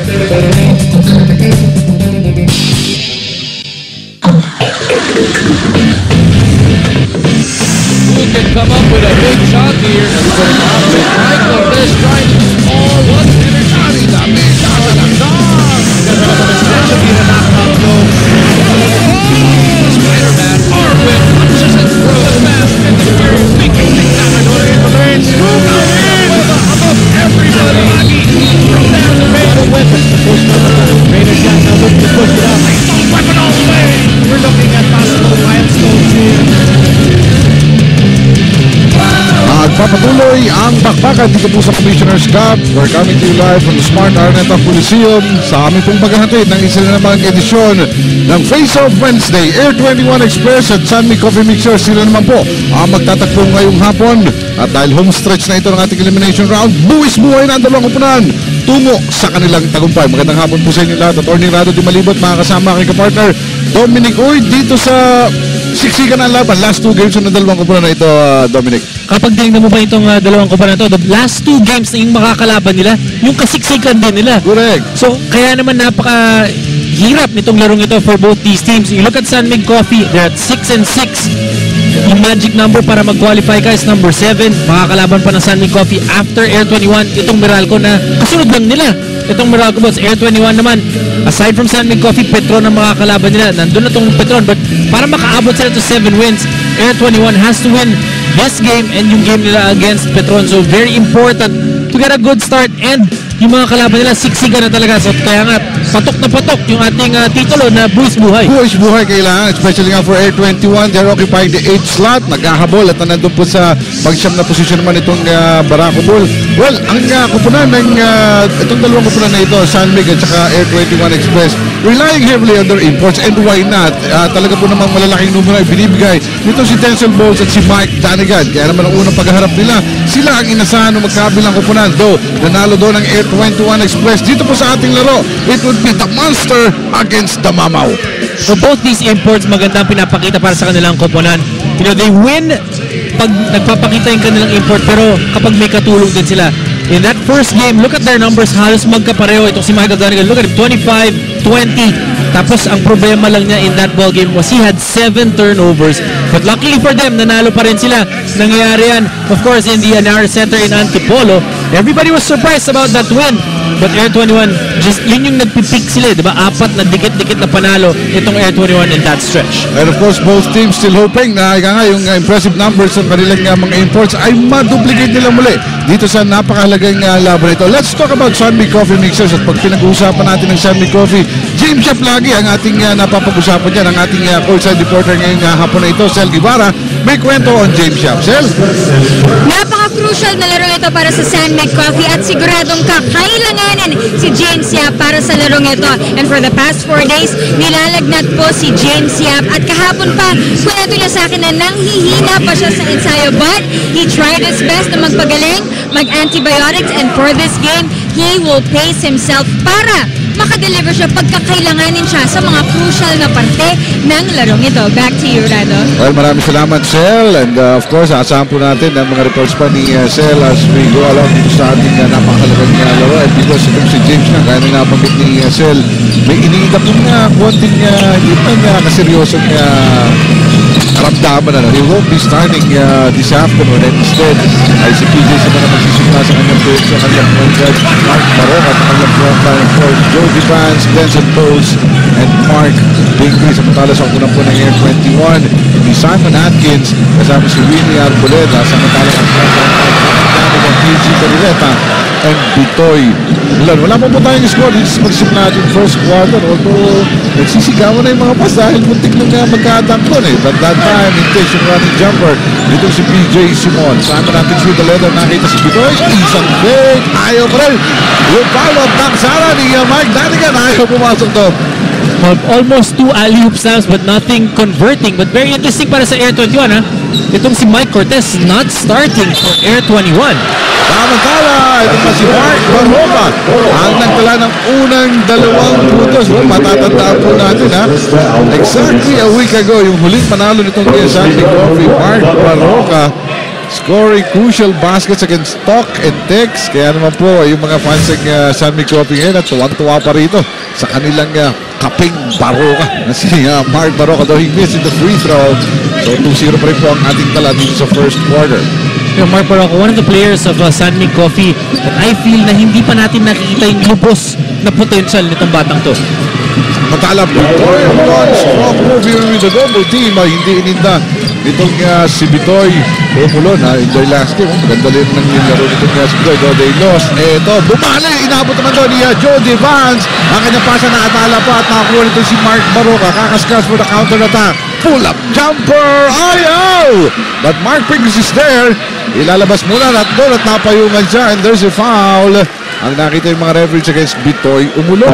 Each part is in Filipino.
Can come up with a big shot here. Mike Cortez trying to all one hitter shot. Big shot at the top. Extension here in knock low. Spider-Man, Arwin punches and throws fast and the Furious making things happen. Order in the lane. Scoop out in above everybody. From there the Raider weapon. Raider got number to push it up. Weapon all the way. We're looking at possible milestones here. Magpapatuloy ang bakbakan dito po sa Commissioner's Cup. We're coming to you live from the Smart Araneta Coliseum sa aming pong paghahatid ng isa na namang edisyon ng Face Off Wednesday. Air 21 Express at Sunmi Coffee Mixer, sila naman po ang magtatakbo ngayong hapon. At dahil home stretch na ito ng ating elimination round, buwis buhay na ang dalawang kupunan tungo sa kanilang tagumpay. Magandang hapon po sa inyo lahat. Attorney Rado Di Malibot, mga kasama aking kapartner Dominic Uy dito sa siksikan ang laban. Last two games ng dalawang kupunan na ito, Dominic. Kapag tinignan mo ba itong dalawang kupunan na ito, the last two games na yung makakalaban nila, yung kasiksikan din nila. Correct. So, kaya naman napaka-hirap nitong larong ito for both these teams. You look at Sunmi Coffee, they're at 6-6. Yung magic number para mag-qualify ka is number 7. Makakalaban pa ng Sunmi Coffee after Air 21. Itong Meralco na kasunod lang nila. Itong Meralco Boss, Air 21 naman. Aside from Sunmi Coffee, Petron ang makakalaban nila. Nandun na itong Petron. But para makaabot sila to 7 wins, Air 21 has to win this game and yung game nila against Petron. So very important to get a good start, and yung mga kalaban nila siksikan na talaga. So kaya nga patok na patok yung ating titulo na buwis buhay. Buwis buhay kailangan, especially nga for Air 21. They're occupying the 8th slot, naghahabol at nandun po sa pag-siyam na posisyon naman itong Barako Bull. Well, ang kupunan ng itong dalawang kupunan na ito, Sunmig at saka Air 21 Express, relying heavily on their imports, and why not? Talaga po namang malalaking numero ay binibigay nito si Denzel Bowles at si Mike Danigan. Kaya naman ang unang pagharap nila, sila ang inasahan ng magkabilang kupunan. Though, nanalo doon ng Air 21 Express. Dito po sa ating laro, it would be the Monster against the Mamaw. So both these imports, magandang pinapakita para sa kanilang koponan. You know, they win pag nagpapakita yung kanilang import, pero kapag may katulong din sila. In that first game, look at their numbers, halos magkapareho. Itong si Michael Danigan, look at him, 25-20. Tapos ang problema lang niya in that ball game was he had 7 turnovers. But luckily for them, nanalo pa rin sila. Nangyayari yan, of course, in the Anara Center in Antipolo. Everybody was surprised about that win. But Air 21, just yun yung nagpipick sila, diba? 4 na dikit-dikit na panalo itong Air 21 in that stretch. And of course, both teams still hoping na yung impressive numbers ng kanilang mga imports ay ma-duplicate nila muli dito sa napakahalagang laban ito. Let's talk about Sunmi Coffee Mixers. At pag pinag-uusapan natin ng Sunmi Coffee, James Shep lagi ang ating napapag-usapan dyan, ang ating courtside reporter ngayong hapon na ito, Sel Guevara. May kwento on James Shep. Sel? Napaka-crucial na laro ito para sa Sunmi Coffee at siguradong kakailanganin si James Yap para sa larong ito. And for the past 4 days, nilalagnat po si James Yap. At kahapon pa, kwento niya sa akin na nanghihina pa siya sa ensayo. But he tried his best na magpagaling, mag-antibiotics, and for this game, he will pace himself para makadeliver siya pagkakailanganin siya sa mga crucial na parte ng larong ito. Back to you, Rado. Well, maraming salamat, Sel. And of course, asahan po natin ang mga reports pa ni Sel as we go along dito sa ating napakahalagang laro. And because itong si James na, kaya na nabanggit ni Sel, may iniinda po nga konting hindi pa kaseryosong karamdaman na. He won't be starting this afternoon, and instead ay si PJ sa mga magsisimula sa kanyang point sa kanyang point guard Mark Baroka at kanyang frontline coach Joe Vivans, Denzel Bowles, and Mark Bingley. Samantala sa unang po ng Air 21, ni Simon Atkins kasama si Winnie Arboleda. Samantala ang frontline coach ng PG Carileta and Bitoy Bulan. Wala pa po tayong score dito sa pagsimula natin first quarter, although nagsisigawan na yung mga pass dahil muntik lang magkatangkon But that time, intention running jumper dito si PJ Simon. Sama natin si Toledo, nakita si Bitoy, isang fake, ayaw pa rin yung follow-up taksara ni Mike Danigan, ayaw pumasok to. Almost 2 alley-oop snaps but nothing converting. But very interesting para sa Air 21, ha? Itong si Mike Cortez not starting for Air 21. Samantala, ito pa si Mark Baroka ang nagtala ng unang 2 puntos. Matatandaan po natin, ha? Exactly a week ago, yung huling panalo nitong Sunmi Coffee, Mark Baroka scoring crucial baskets against Stock and Tex. Kaya naman po, yung mga fans ng San Mig Coffee ngayon, tuwang-tuwa pa rito sa kanilang kaping Baroka na si Mark Baroka, though he missed in the free throw. So 2-0 pa rin po ang ating tala dito sa first quarter. Mark Baroka, one of the players of San Mig Coffee that I feel na hindi pa natin nakikita yung lubos na potential nitong batang to. Matala Bitoy, one strong move here with the double team. Hindi ininda itong si Bitoy Romulon. Enjoy last game. Maganda rin ng nilaro nitong si Bitoy. Though they lost. Eto, bumali. Inabot naman doon ni Jody Vance. Ang kanyang pasa na atala pa at nakakuha nito si Mark Baroka. Kakaskas for the counter attack. Pull up jumper. Ayaw! But Mark Pringles is there. Ilalabas muna at doon at napayungan siya. And there's a foul. Ang nakita yung mga referees against Bitoy Umulon.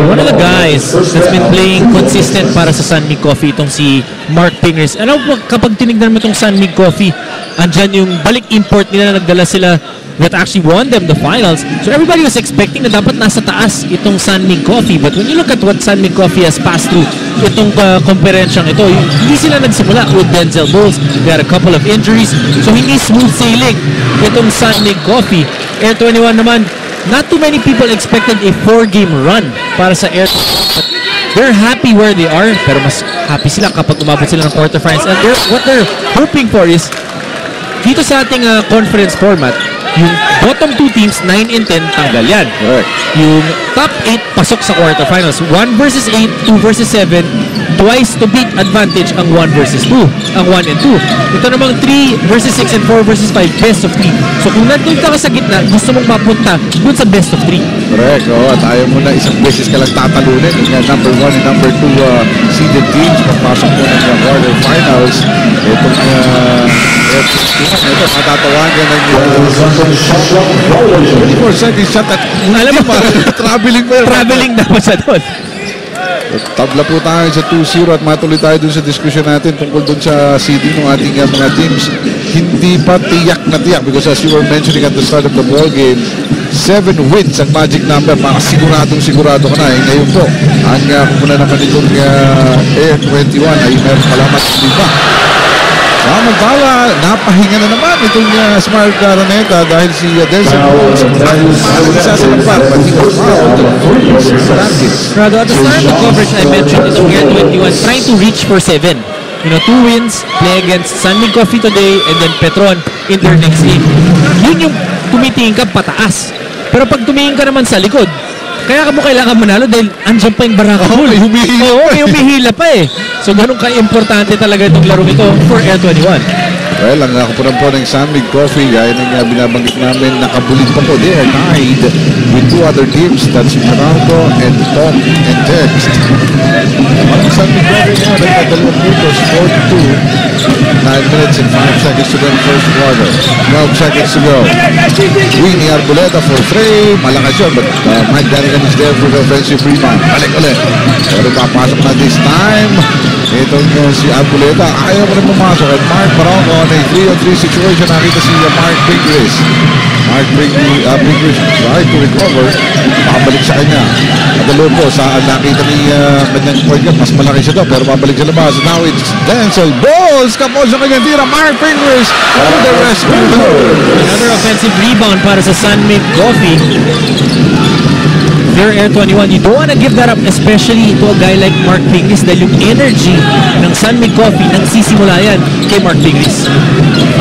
One of the guys that's been playing consistent para sa San Mig Coffee itong si Mark Pingers. Ano kapag tinignan mo itong San Mig Coffee, andyan yung balik import nila na nagdala sila that actually won them the finals. So everybody was expecting na dapat nasa taas itong San Mig Coffee. But when you look at what San Mig Coffee has passed through itong komperensyang ito, hindi sila nagsimula with Denzel Bowles. They had a couple of injuries. So hindi smooth sailing itong San Mig Coffee. Air 21 naman, not too many people expected a 4-game run para sa Air 21. But they're happy where they are, pero mas happy sila kapag umabot sila ng quarterfinals. And what they're hoping for is, dito sa ating conference format, yung bottom 2 teams, 9 and 10, tanggal yan. Correct. Yung top 8, pasok sa quarterfinals. 1 versus 8, 2 versus 7, twice to beat advantage ang 1 versus 2. Ang 1 and 2. Ito namang 3 versus 6 and 4 versus 5, best of 3. So kung nandun ka sa gitna, gusto mong mapunta dun sa best of 3. Correct. At ayaw mo na isang beses ka lang tatalunin. Yung number 1 and number 2 seeded teams papasok mo ng quarterfinals. Itong ito, matatawagan ng 24 seconds shot at Alam mo, traveling pa. traveling na pa siya doon. Tabla po tayo sa 2-0 at matuloy tayo dun sa diskusyon natin tungkol dun sa seeding ng ating mga teams. Hindi pa tiyak na tiyak because as you were mentioning at the start of the ball game, 7 wins ang magic number para sigurado ka na. Ngayon po, ang kumuna naman itong Air 21 ay meron palamat 5. Samantala, napahinga na naman itong Smart Araneta dahil si Denzel Bowles isa sa lampat, but he was fouled. Rado, at the start of the coverage I mentioned itong Air 21 trying to reach for 7. You know, 2 wins, play against San Mig Coffee today and then Petron in their next game. Yun yung tumitingin ka pataas. Pero pag tumingin ka naman sa likod, kaya ka mo kailangan manalo dahil andyan pa yung Baraka Pool. May humihila pa eh. So ganun ka-importante talaga itong laro ito for Air 21. Well, ang nakapunan po ng San Mig Coffee, gaya ng binabanggit namin, nakabulit pa po. They are tied with 2 other teams. That's Meralco and Tom and Text. Ang San Mig Coffee nga, nagkadalawang puntos, 4-2. 9 minutes and 5 seconds to go in the first quarter. 12 seconds to go. Winnie Arboleta for 3. Malakas yun, but Mike Danigan is there for the offensive rebound. Balik ulit. Pero papasok na this time. Itong si Arboleta, ayaw mo rin pumasok. At Mark Baroka on a 3-on-3 situation. Nakita si Mark Pingris. Mark Pingris try to recover. Pakabalik sa kanya. Nadalo po sa nakita ni kanyang point guard. Mas malaki siya daw, pero babalik sa labas. Now it's Denzel Bowles. Kapos sa kanyang tira. Mark Pingris to the rescue. Another offensive rebound para sa San Mig Coffee. If you're Air 21, you don't want to give that up, especially to a guy like Mark Pingris dahil yung energy ng San Mig Coffee nang sisimula yan kay Mark Pingris.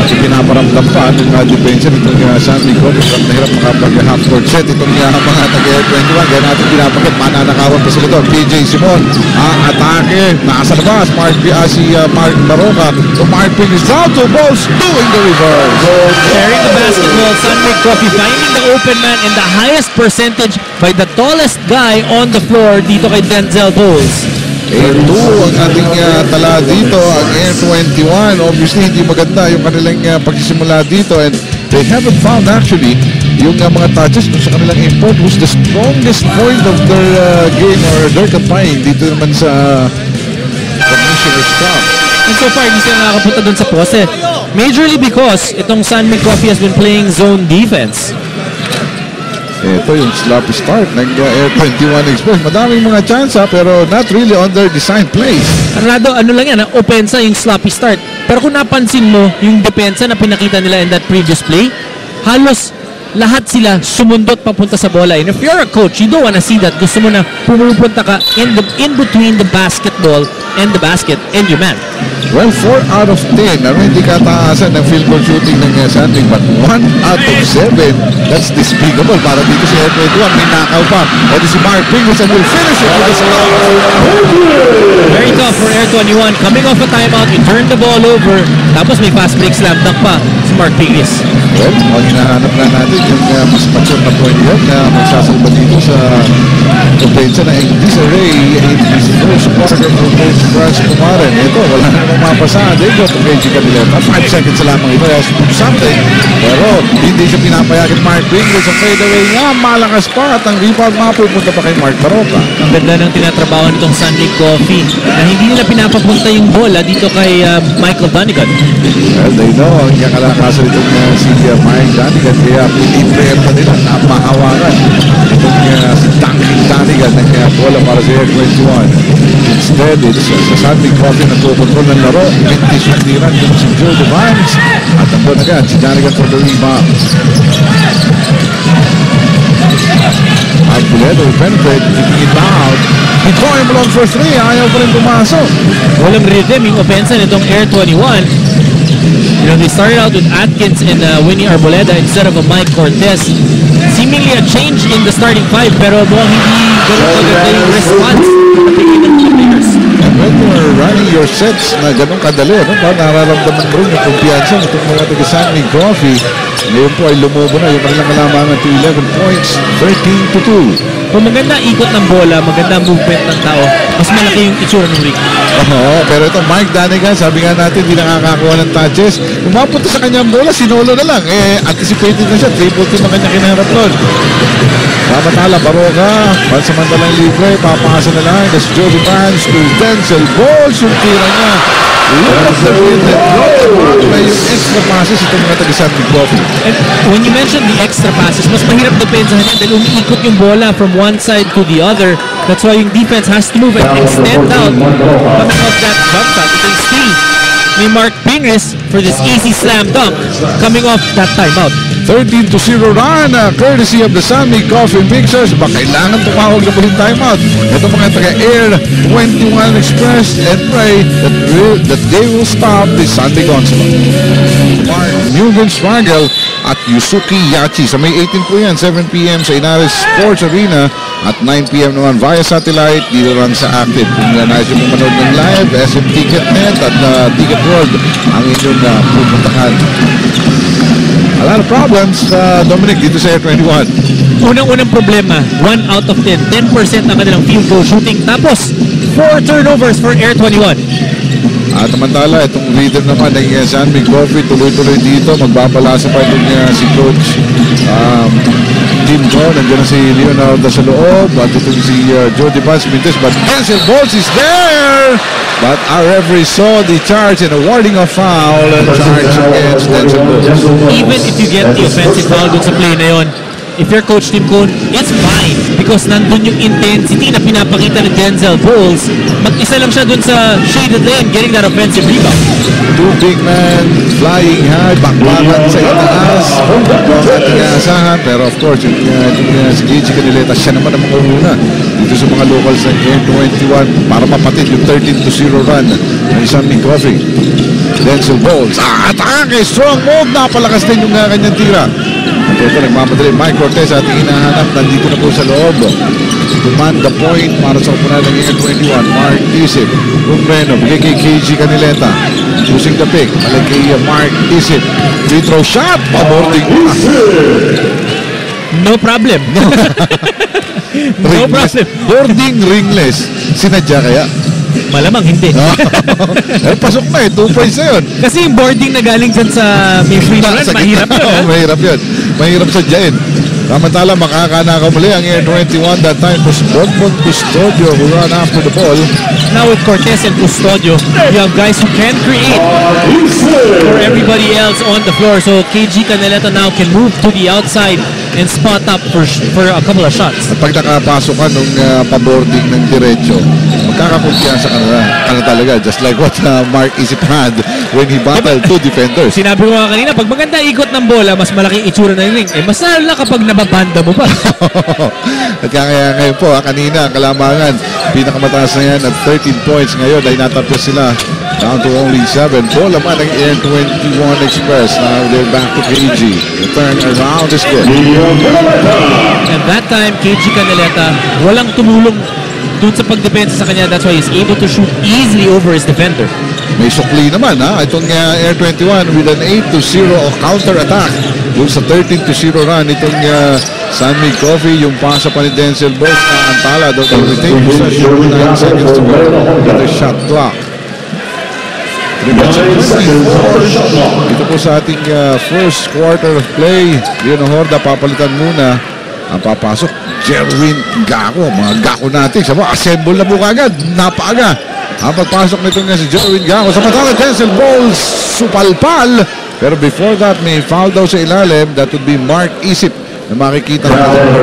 At pinaparamdam pa ng defense itong San Mig Coffee. Hirap makapag-half court set itong mga taga-Air 21. Gaya natin pinapagkat, mananakawan pa sila ito. PJ Simon, atake, nasa labas. Si Mark Baroka. So Mark Pingris down to Bowles doing the reverse. Sharing the basketball, San Mig Coffee finding the open man and the highest percentage by the tallest guy on the floor dito kay Denzel Bowles. 8-2 ang ating tala dito, ang Air 21. Obviously, hindi maganda yung kanilang pagsisimula dito and they haven't found actually yung mga touches sa kanilang import was the strongest point of their game or their campaign dito naman sa Commissioner's Cup. And so far, hindi sila nakakapunta dun sa pose. Majorly because itong San Mig Coffee has been playing zone defense. Ito yung sloppy start ng Air 21 Express. Madaming mga chance pero not really on their design plays. Arnado, ano lang yan, opensa yung sloppy start. Pero kung napansin mo, yung depensa na pinakita nila in that previous play, halos lahat sila sumundot papunta sa bola. And if you're a coach, you don't wanna see that. Gusto mo na pumupunta ka in between the basketball and the basket and your man. Well, 4 out of 10. Hindi kataasan ng field goal shooting ng Sandvik, but 1 out of 7. That's despicable. Para dito si Air 21, may knockout pa. O di si Mark Pringles and will finish it with a slam. Very tough for Air 21. Coming off a timeout, you turn the ball over. Tapos may fast break slam dunk pa si Mark Pingles. Well, ang hinahanap na natin yung mas mature na point guard na magsasalba dito sa kompensa na yung disarray and first quarter for Coach Franz Kumaren. Ito, wala na namang mapasaan. They go to Reggie Canileta. 5 seconds lamang ito. Has to do something. Pero hindi siya pinapayakin Mark Pringles. Ang fadeaway nga, malakas pa. At ang rebound mapupunta pa kay Mark Baroka. Ang ganda ng tinatrabaho nitong Sunday Coffee na hindi nila pinapapunta yung bola dito kay Michael Dunigan. Well, they know. Ang kakalakasan itong si Mike Dunigan. Kaya piniplayer pa nila. Napahawakan. Itong si Duncan Dunigan ng bola para sa Air 21. Instead, it's sa Sunday Coffee na tukontrol ng laro. 20 sundiran dito si Joe Devines. At ang buwan agad, si Dunigan for the rebound. Albuledo will penetrate, kicking it out. Drawing long for 3, ayaw pa rin pumasok. Walang rhythm yung offense nitong Air 21. You know, they started out with Atkins and Winnie Arboleda instead of a Mike Cortez. Seemingly a change in the starting five, pero mukhang hindi ganun kaganda yung response at the players. And when you're running your sets na ganun kadali, ano ba, nararamdaman mo rin yung kumpiyansa nitong mga taga-Sunday Coffee. Ngayon po ay lumubo na yung kanilang kalamangan to 11 points, 13-2. Kung maganda ikot ng bola, maganda movement ng tao, mas malaki yung itsura ng ring. Oo, pero ito Mike Dunigan, sabi nga natin, hindi nakakakuha ng touches. Kung mapunta sa kanyang bola, sinolo na lang. Anticipated na siya, triple team ang kanya kinaharap nun. Samatala, Baroka, pansamantalang libre, papasa na lang. That's Jody Vance to Denzel Balls, yung tira niya. Look at the field and drop the ball. May extra passes itong mga taga-Sunday Coffee. And when you mention the extra passes, mas mahirap depensahan yan dahil umiikot yung bola from one side to the other. That's why yung defense has to move and extend out coming off that jump shot. Ito yung steal ni Mark Pingles for this easy slam dunk coming off that timeout. 13-0 run, courtesy of the Sunday Coffee Mixers. Ba kailangan tumawag na po yung timeout. Ito mga taga-Air 21 Express and pray that they will stop the Sunday Onslaught. Mark Mugen Smagel at Yusuke Yachi. Sa May 18 po yan, 7 p.m. sa Inares Sports Arena at 9 p.m. naman via satellite dito lang sa Active. Kung nais yung manood ng live, SM Ticketnet at Ticket World ang inyong pupuntahan. A lot of problems, Dominic, dito sa Air 21. Unang-unang problema, 1 out of 10. 10% ang kanilang field goal shooting. Tapos, 4 turnovers for Air 21. At samantala, itong leader naman ng Sunday Coffee, tuloy-tuloy dito. Magbabalasa pa itong si Coach Jim John. Nandiyan na si Leonardo sa loob. At itong si Jody Vance Mintes. But Denzel Balls is there! But our referee saw the charge and awarding a foul and charge against Denzel Balls. Even if you get the offensive foul dun sa play na yun, if you're Coach Tim Cone, it's fine because nandun yung intensity na pinapakita ni Denzel Balls. Mag-isa lang siya dun sa shaded lane getting that offensive rebound. Two big men flying high, bakbakan sa itaas. Ito ang ating asahan. Pero of course, si Gigi Canileta, siya naman ang mga una dito sa mga locals ng Air 21 para mapatid yung 13-0 run ng Sunday Coffee. Denzel Balls. Atake! Strong move! Napalakas din yung kanyang tira. At ito, nagmamadali. Mike Cortez ating hinahanap. Nandito na po sa loob. Command the point para sa upunan ng Air 21. Mark Isip. Rumbreno. Bigay kay KG Canileta. Using the pick. Balik kay Mark Isip. Free throw shot. Aborting. No problem. No problem. Boarding ringless. Sinadya kaya? Malamang hindi. Pasok na 2 points na yun. Kasi yung boarding na galing dyan sa may free run, mahirap yun. Mahirap yun. Mahirap sadyain. Samantala, makakanakaw muli ang Air 21 that time was Rodmond Custodio who run after the ball. Now with Cortez and Custodio, you have guys who can create for everybody else on the floor. So KG Canileta now can move to the outside and spot up for a couple of shots. At pag nakapasok ka nung paboarding ng diretso, magkakakumpiyansa ka na talaga. Just like what Mark Isip had when he battled two defenders. Sinabi ko nga kanina, pag maganda ikot ng bola, mas malaking itsura ng ring. Mas lalo kapag nababanda mo pa. At kaya ngayon po, kanina, kalamangan, pinakamataas na yan at 13 points ngayon ay natapos sila down to only 7. Ball naman ng Air 21 Express. Now they're back to KG. The turn around is good. And that time, KG Caneleta, walang tumulong dun sa pagdepensa sa kanya. That's why he's able to shoot easily over his defender. May sukli naman itong Air 21 with an 8-0 counter-attack. Dun sa 13-0 run itong San Mig Coffee, yung pasa pa ni Denzel Bolt na antala. Don't retain possession. 9 seconds to go. The shot clock. Ito po sa ating first quarter of play. Leon Horda papalitan muna. Ang papasok, Jerwin Gaco. Mga Gaco natin. Sabi, assemble na po kagad. Napaaga. Ang pagpasok nito nga si Jerwin Gaco. Samantala, Denzel Bowles supalpal. Pero before that, may foul daw sa ilalim. That would be Mark Isip na makikita natin.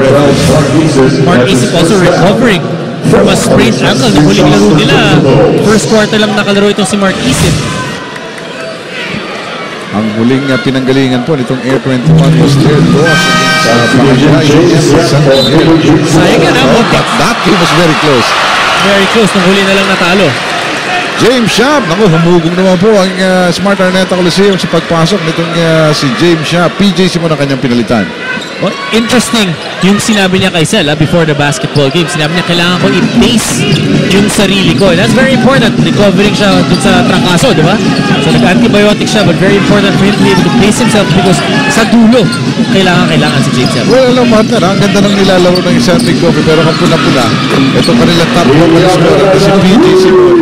Mark Isip also recovering from a sprained ankle. Yung huling laro nila, first quarter lang nakalaro itong si Mark Isip. Ang huling pinanggalingan po nitong Air 21 was their loss against Sayang yan that game was very close. Very close, nung huli na lang natalo. James Schaap, naku, humugong naman po ang Smart Araneta Coliseum sa pagpasok nitong si James Schaap. PJ Simon ang kanyang pinalitan. Well, interesting yung sinabi niya kay Sel before the basketball game. Sinabi niya, kailangan ko i-pace yung sarili ko. And that's very important. Recovering siya dun sa trangkaso, di ba? So nag-antibiotic siya, but very important for him to be able to pace himself because sa dulo, kailangan si James Sel. Well, alam partner, ang ganda ng nilalaro ng San Mig Coffee, pero kung pula-pula, ito kanilang top global scorer na si PJ Simon.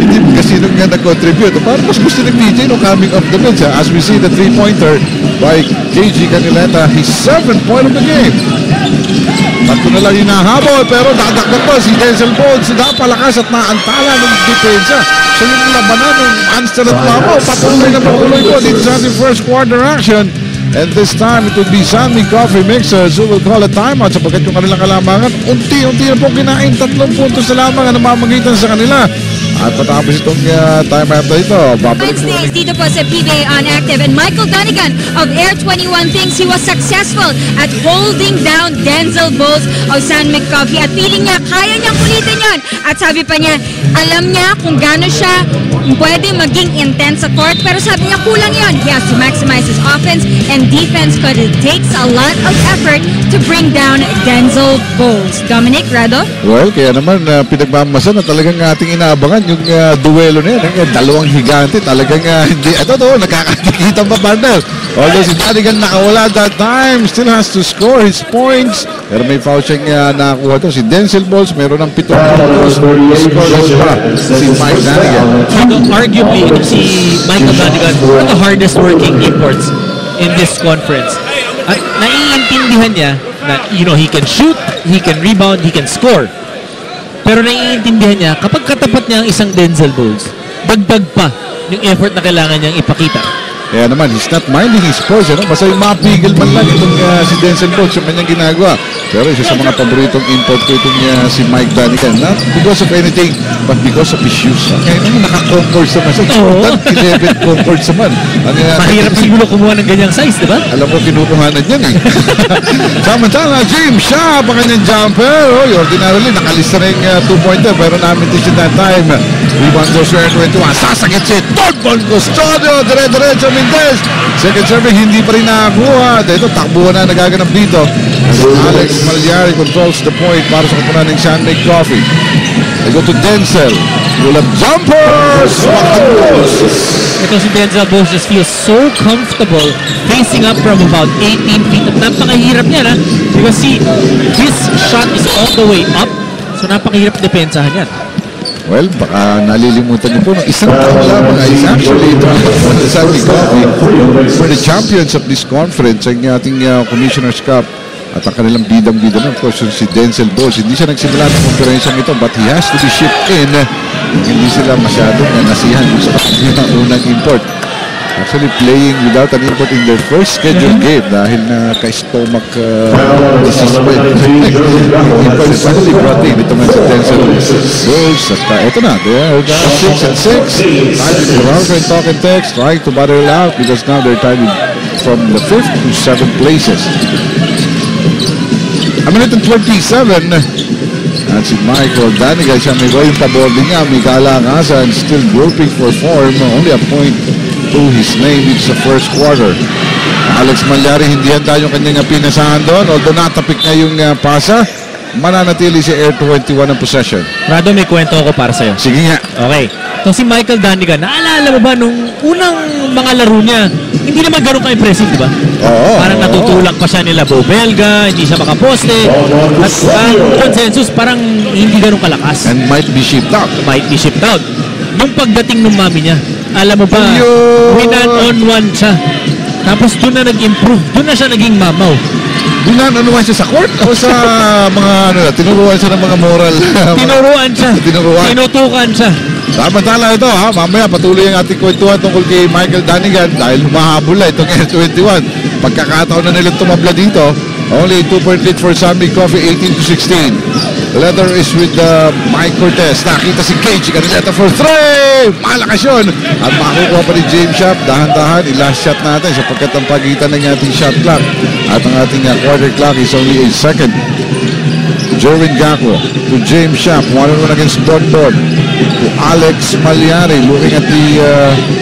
Hindi kasi nung nga nag-contribute. Parang mas gusto ng PJ nung coming off the bench. As we see the 3-pointer by KG Caneleta, his 7th point of the game. Tatlo na lang hinahabol, pero dadagdag pa si Denzel Bowles. Napalakas at naantala ng depensa. So yung labanan ng Monster at Lamo, patuloy na patuloy po dito sa ating first quarter action. And this time, it will be San Mig Coffee Mixers who will call a timeout sapagkat yung kanilang kalamangan, unti-unti na po kinain 3 puntos na lamang ang namamagitan sa kanila. At patapos itong timeout na ito, babalik po Stays dito po sa PBA on Active, and Michael Dunnigan of Air 21 thinks he was successful at holding down Denzel Bowles of San Mig Coffee, at feeling niya kaya niyang ulitin yon. At sabi pa niya, alam niya kung gaano siya pwede maging intense sa court, pero sabi niya kulang yon. He has to maximize his offense and defense because it takes a lot of effort to bring down Denzel Bowles. Dominic Rado? Well, kaya naman pinagmamasa na talagang ating inaabangan yung duelo na yan. Yung dalawang higante talagang hindi, nakakakita pa partner. Although si Dunnigan nakawala that time, still has to score his points. Pero may foul siyang nakakuha to. Si Denzel Bowles meron ng 7 puntos. Scoreless pa si Mike Dunnigan. Arguably, itong si Michael Dunnigan, one of the hardest working imports in this conference. At naiintindihan niya na, he can shoot, he can rebound, he can score. Pero naiintindihan niya, kapag katapat niya ang isang Denzel Bowles, dagdag pa yung effort na kailangan niyang ipakita. Kaya naman, he's not minding his sports. Basta yung mapigil man lang itong si Denzel Bowles yung kanyang ginagawa. Pero isa sa mga paboritong import ko itong si Mike Dunnigan. Not because of anything, but because of his shoes. Kaya naman, naka-concourse naman siya. Jordan 11 concourse naman. Mahirap siguro kumuha ng ganyang size, di ba? Alam ko, kinukuhanan yan eh. Samantala, James Schaap, ang kanyang jumper. Ordinarily, nakalista na yung 2-pointer. Pero namin din that time. Rebound goes to Air 21. Sasakit si Torbon Custodio. Dire-diretso Mendez. Second serving, hindi pa rin nakakuha. Dito, takbuhan na nagaganap dito. Alex Malyari controls the point para sa kapunan ng San Mig Coffee. They go to Denzel. Pull up jumpers! Ito si Denzel Bowles just feels so comfortable facing up from about 18 feet. At napakahirap niya, because his shot is all the way up. So napakahirap depensahan yan. Well, baka nalilimutan niyo po ng isang taon lamang is actually the San Mig Coffee for the champions of this conference ang ating Commissioner's Cup. At ang kanilang bidang-bida na, of course, si Denzel Bowles. Hindi siya nagsimula ng konferensyang ito, but he has to be shipped in. Hindi sila masyadong nasihan sa unang import. actually playing without an input in their first scheduled game dahil na ka-stomach disease pa yun. Finally brought in ito nga sa Denzel Bulls. At ito na, they're 6-6. Time to Morocco and talk and text, trying to battle it out because now they're tied from the 5th to 7th places. A minute and 27. At si Michael Danigan, siya may yung paboarding niya, may kalangasan, still groping for form, only a point to his name in the first quarter. Alex Malyari, hindi handa yung kanyang pinasahan doon, although natapik niya yung pasa, mananatili si Air 21 ang possession. Rado, may kwento ako para sa'yo. Sige nga. Okay. Ito si Michael Danigan, naalala mo ba nung unang mga laro niya, hindi naman ganun ka-impressive, di ba? Oo. Parang natutulak pa siya nila Bo Belga, hindi siya makaposte. At ang consensus, parang hindi ganun kalakas. And might be shipped out. Might be shipped out. Nung pagdating ng mami niya, alam mo ba, winan-on-one siya. Tapos doon na nag-improve, doon na siya naging mamaw. Binan-anuan siya sa court o sa mga tinuruan siya ng mga moral? Tinuruan siya. Tinutukan siya. Samantala ito ha, mamaya patuloy ang ating kwentuhan tungkol kay Michael Danigan dahil humahabol na itong S21. Pagkakataon na nilang tumabla dito, only 2-point lead for San Mig Coffee, 18-16. The letter is with Mike Cortez. Nakita si Cage, kanileta for 3! Malakas yun! At makakukuha pa ni James Shop, dahan-dahan, i-last shot natin sapagkat ang pagitan ng ating shot clock at ang ating quarter clock is only 8 seconds. Jerwin Gacko to James Shop, 1-on-1 against Bonbon. To Alex Malyari, looking at the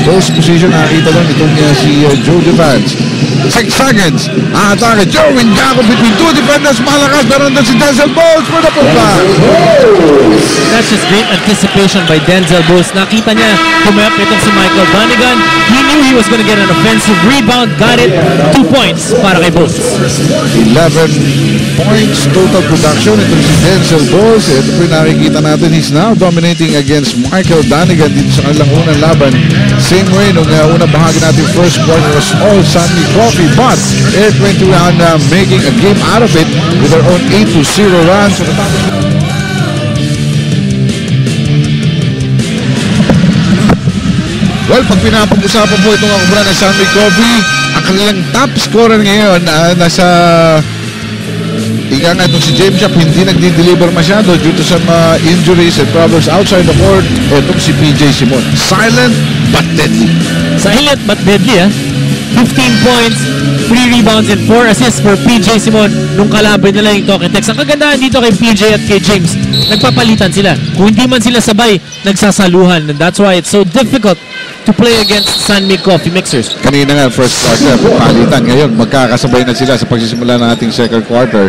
post position, nakita doon itong si Joe Devance. 6 seconds, atake Jerwin Gacko between two defenders, malakas, pero nandun si Denzel Bulls for the putback. That's just great anticipation by Denzel Bulls. Nakita niya, pumayap itong si Michael Danigan. He knew he was gonna get an offensive rebound, got it, 2 points para kay Bulls. 11 points total production itong si Denzel Bulls. Ito po yung nakikita natin, he's now dominating against Michael Danigan dito sa kanilang unang laban. Same way nung unang bahagi natin first quarter was all San Mig Coffee, but Air 21 making a game out of it with their own 8-0 run. So well, pag pinapag-usapan po itong akubulan ng San Mig Coffee, ang kanilang top scorer ngayon nasa ika nga itong si James Shop, hindi nagdi-deliver masyado due to some injuries and problems outside the court. Itong si PJ Simon, silent but deadly. Silent but deadly, 15 points, 3 rebounds and 4 assists for PJ Simon nung kalaban nila yung Talk and Text. Ang kagandahan dito kay PJ at kay James, nagpapalitan sila. Kung hindi man sila sabay, nagsasaluhan. And that's why it's so difficult to play against San Mig Coffee Mixers. Kanina nga, first quarter, palitan. Ngayon, magkakasabay na sila sa pagsisimula ng ating second quarter.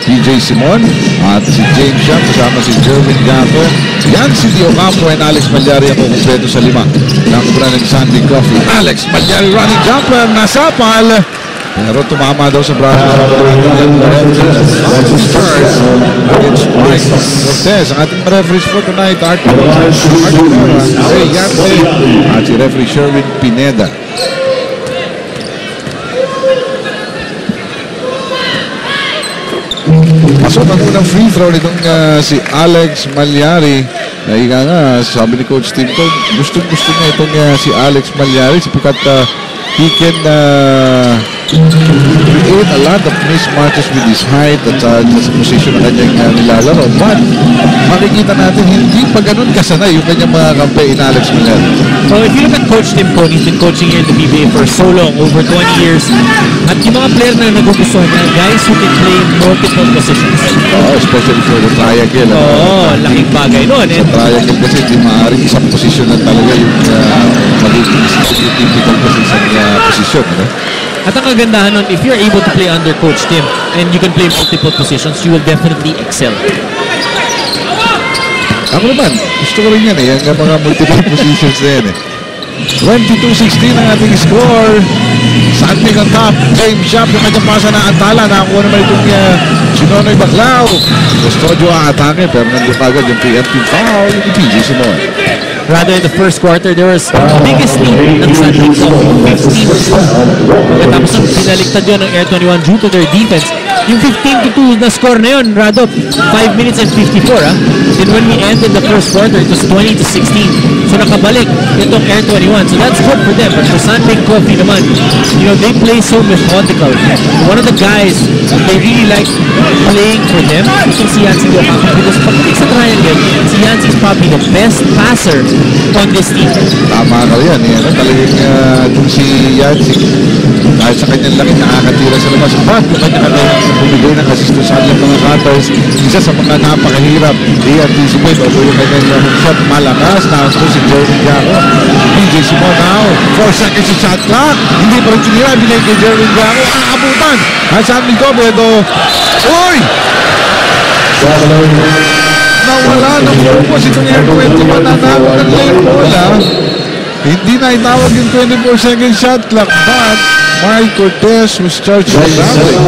PJ Simon at si James Shop kasama si Jerwin Gacko. Yan si Dio Campo and Alex Malyari ang kumpleto sa 5. Nakubra ng San Mig Coffee. Alex Malyari running jumper, nasapal. Pero tumama daw sa braso against Mike Cortez. Ang ating referees for tonight, Arthur Ray Yante at si referee Sherwin Pineda. Pasok ang unang free throw nitong si Alex Malyari. Nahiga nga, sabi ni Coach Tim Cole, gusto niya itong si Alex Malyari sapagkat he can create a lot of mismatches with his height at sa position na kanyang nilalaro. But makikita natin, hindi pa ganun kasanay yung kanyang mga kampe in Alex Malyari. So if you look at Coach Tim Cone, he's been coaching here in the PBA for so long, over 20 years. At yung mga player na nagugustuhan niya, guys who can play multiple positions. Especially for the triangle. Laking bagay nun. Sa triangle kasi hindi maaaring isang position na talaga yung magiging typical kasi sa posisyon. At ang kagandahan nun, if you're able to play under Coach Tim and you can play multiple positions, you will definitely excel. Ako naman, gusto ko rin yan yung mga multiple positions na yan 22-16 ang ating score. San Mig on top. James Shop, yung kanyang pasa na antala. Nakakuha naman itong Sinonoy Baclao. Custodio ang atake, pero nandun agad yung preemptive foul ni PJ Simon. Rather, in the first quarter, there was the biggest lead ng San Mig Coffee, 15. Pagkatapos ng pinaligtad yun ng Air 21 due to their defense, Yung 15-2 na score na yun, Rado, 5 minutes and 54, ha? And when we ended the first quarter, it was 20-16. So nakabalik itong Air 21. So that's good for them. But for San Mig Coffee naman, you know, they play so methodical. One of the guys they really like playing for them, itong si Yancy Ocampo, because pagdating sa triangle, si Yancy is probably the best passer on this team. Tama ka yan. Talagang itong si Yancy, kahit sa kanyang laki nakakatira sa labas. But yung kanya-kanya bumigay ng assist sa kanyang mga cutters, isa sa mga napakahirap i-anticipate o yung kanyang shot malakas. Tapos po si Jeremy Gaco. PJ Simon now. 4 seconds sa shot clock. Hindi pa rin tinira. Binay kay Jeremy Gaco. Aabutan. At San Mig Coffee ito. Uy! Nawala ng focus itong Air 21 na tawag ng lane ball. Hindi na itawag yung 24-second shot clock, but Mike Cortez was charged with traveling.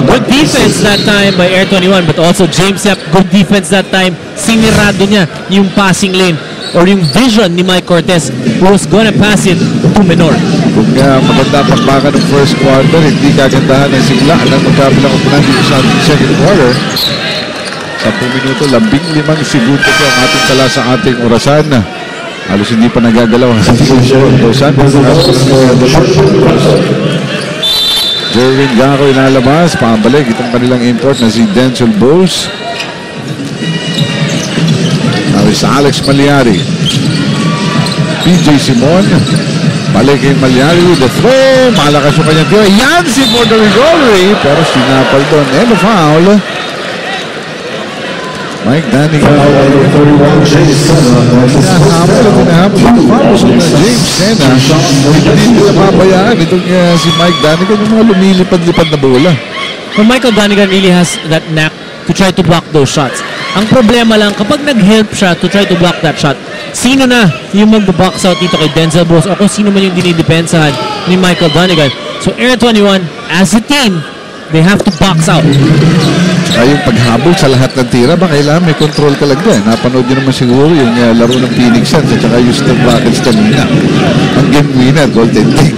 Good defense that time by Air 21, but also James Yap, good defense that time. Sinirado niya yung passing lane or yung vision ni Mike Cortez who was gonna pass it to Menor. Kung maganda pagbaka ng first quarter, hindi kagandahan ng sigla ng magkabilang upunan dito sa second quarter. 10 minuto, 15 segundo po ang ating tala sa ating orasan. Halos hindi pa nagagalaw ang Dosan. Jerwin Gaco inalabas, pabalik itong kanilang import na si Denzel Bowes. Now is Alex Maliari. PJ Simon. Balik kay Maliari with the throw. Malakas yung kanyang tira. Yancy for the recovery. Pero sinapal doon. And a foul. Mike Danigan. James Sena. Hindi nila mabayaan itong si Mike Danigan, yung mga lumilipad-lipad na bola. Well, Michael Danigan really has that knack to try to block those shots. Ang problema lang, kapag nag-help siya to try to block that shot, sino na yung mag-box out dito kay Denzel Bowes o kung sino man yung dinidepensahan ni Michael Danigan. So Air 21, as a team, they have to box out. Ay, yung paghabol sa lahat ng tira, ba kailangan may control talaga. Napanood nyo naman siguro yung laro ng Phoenix Suns at saka Houston Rockets kanina. Ang game winner, Golden King.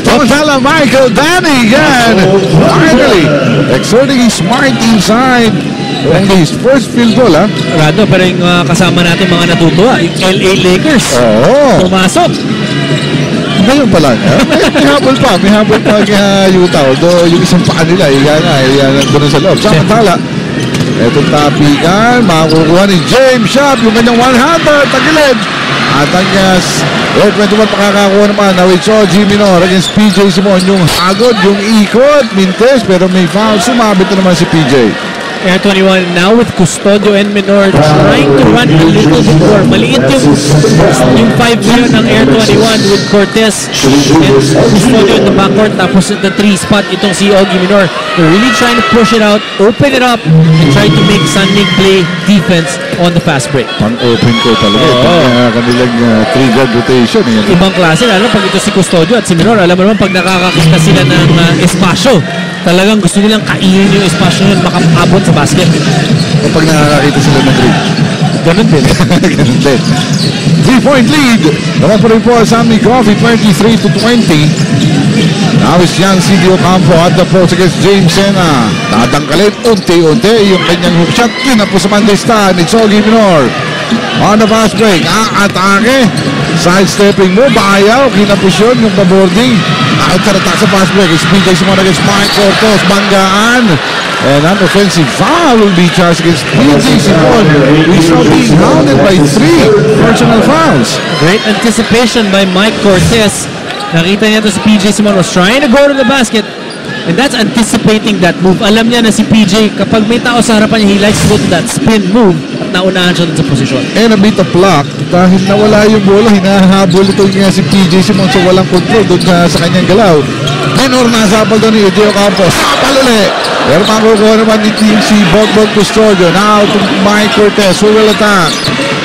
Samantala, Michael Danigan finally exerting his might inside. Only his first field goal, ha? Rado, pero yung kasama natin mga natutuwa, yung LA Lakers. Oo. Pumasok. Ngayon pa lang, may habol pa kay Utah. Although yung isang paa nila, yan doon sa loob. Samantala, etong tapikan, makukuha ni James Sharp, yung kanyang one-hander, tagilid. At ang Air 21 makakakuha naman na with Jimmy Menor against PJ Simon. Yung agod, yung ikot, mintes, pero may foul, sumabit na naman si PJ. Air 21 now with Custodio and Menor trying to run a little bit more. Maliit yung 5 million ng Air 21 with Cortez and Custodio in the backcourt. Tapos at the 3 spot itong si Ogie Menor. They're really trying to push it out, open it up, and try to make San Mig play defense on the fast break. Pang-open ko talaga. Pang kanilang 3-guard rotation. Ibang klase. Alam, pag ito si Custodio at si Menor, alam mo naman pag nakakakita sila ng espasyo, talagang gusto nilang kainin yung espasyo yun, makaabot sa basket. Kapag nakakakita sila ng ring. Ganun din. Ganun din. 3-point lead. Naman po rin po San Mig Coffee, 23-20. Now is Yancy Ocampo at the post against James Sena. Tatangkalin unti-unti yung kanyang hook shot. Kinapos sa Mandesta ni Ogie Menor. On the fast break, atake. Sidestepping mo, bayaw. Kinapos yun yung paboarding. Atak sa fast break. It's PJ Simon against Mike Cortez. Banggaan. And an offensive foul will be charged against PJ Simon. We saw being hounded by 3 personal fouls. Great anticipation by Mike Cortez. Nakita niya to si PJ Simon was trying to go to the basket. And that's anticipating that move. Alam niya na si PJ, kapag may tao sa harapan niya, he likes to go to that spin move at naunahan siya dun sa posisyon. And a bit of luck, dahil nawala yung bola, hinahabol ito nga si PJ Simon so walang control doon sa kanyang galaw. Menor nasapal doon ni Eugeo Campos. Sapal ulit! Pero makukuha naman ni team si Bogbog Custodio. Now to Mike Cortez who will attack.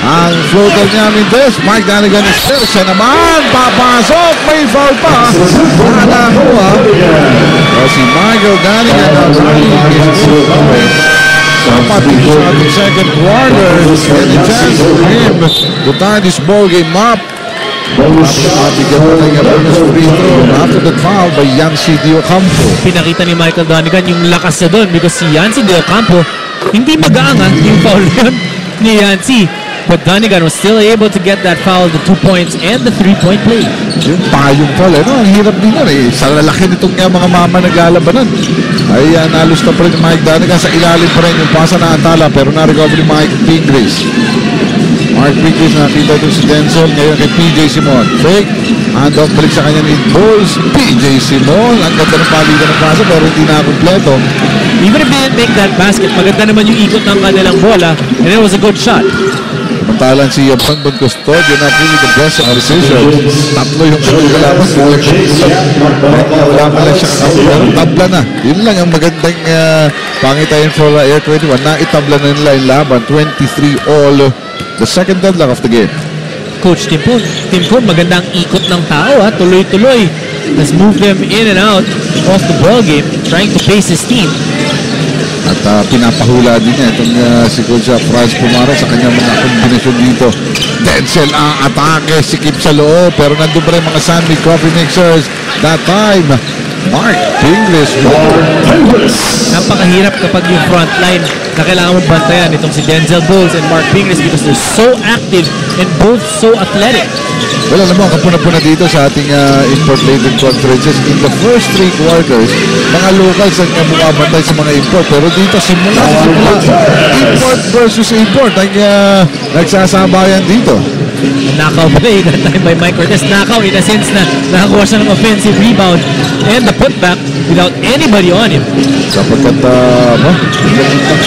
Ang floater niya Mintes, Mike Danigan is still. Siya naman, papasok, may foul pa. Nakakuha. Si Michael Danigan na dapat sa ating second quarter and a chance for him to tie this ball game up. Tapos mabigyan pa ng bonus free throw after the foul by Yancy Diocampo. Pinakita ni Michael Donegan yung lakas na doon because si Yancy Del Campo hindi magaangan yung foul yun ni Yancy. But Donegan was still able to get that foul, the 2 points and the 3-point play. Yung payong foul, ang hirap din yun eh. Sa lalaki nitong mga mama naglalabanan. Ay nalos na pa rin ni Mike Donegan. Sa ilalim pa rin yung pasa na antala pero na-recover ni Mike Pingris. Mark Pingris nakita doon si Denzel. Ngayon kay PJ Simon. Fake. Handoff balik sa kanya ni Bulls. PJ Simon. Ang ganda ng palitan ng pasa pero hindi na kompleto. Even if they didn't make that basket, maganda naman yung ikot ng kanilang bola and it was a good shot. Samantalang si Bonbon Custodio not really the best of decision. Tatlo yung kalaban. Wala pa lang siya pero tabla na. Yun lang ang magandang pangitayin for Air 21 na itabla na nila yung laban. 23 all the second deadlock of the game. Coach Tim Poon, magandang ikot ng tao tuloy-tuloy. Has moved them in and out of the ball game, trying to pace his team. At pinapahula din niya itong si Coach Franz Pumara sa kanyang mga kombinasyon dito. Denzel ang atake, sikip sa loob, pero nandun pa rin mga San Miguel Coffee Mixers. That time, Mark Pingris. Napakahirap kapag yung front line na kailangan mong bantayan itong si Denzel Bowles and Mark Pingris because they're so active and both so athletic. Well, alam mo, kapuna-puna dito sa ating import-laden conferences, in the first 3 quarters, mga locals ang bumabantay sa mga import. Pero dito, simula, import versus import, ang nagsasabayan dito. Knockout play that time by Mike Cortez. Knockout in a sense na nakakuha siya ng offensive rebound and the putback without anybody on him. Sapagkat,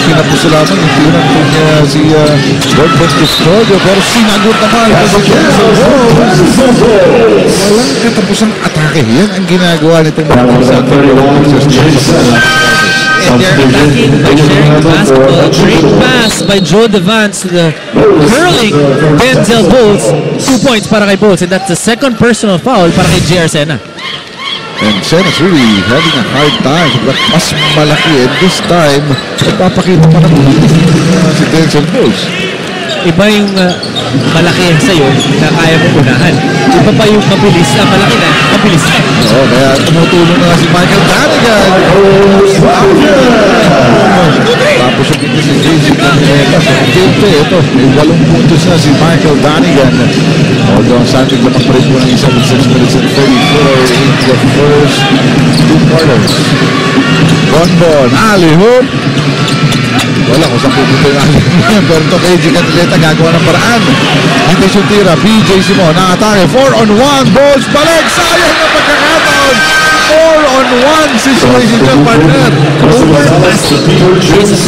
pinapuso lamang yung tirang kung si Bonbon Custodio. Pero sinagot naman kasi walang katapusang atake. Yan ang ginagawa nitong mga and they're attacking by sharing the basketball. A great pass by Joe Devance to the curling Denzel Bowles. 2 points para kay Bowles and that's the second personal foul para kay JR Sena. And Sena's really having a hard time. Mas malaki and this time nagpapakita pa ng si Denzel Bowles. Iba yung malaki sa'yo na kaya mo unahan. Iba pa yung mabilis na malaki na mabilis na. Oo, kaya tumutulong na si Michael Donegan. Tapos yung si JJ Cantileta. So, ito, may 8 puntos na si Michael Donegan. Although ang Santig lamang pa rin po ng 6 minutes and 34 in the first 2 quarters. Bonbon, alley-hoop. Wala kung saan pupunta yung alley-hoop. Pero ito kay JJ Cantileta gagawa ng paraan. Hindi siya tira. PJ Simon nakatake. 4-on-1. Balls balik. Sayang na pagkakataon. 4-on-1 situation niya, partner.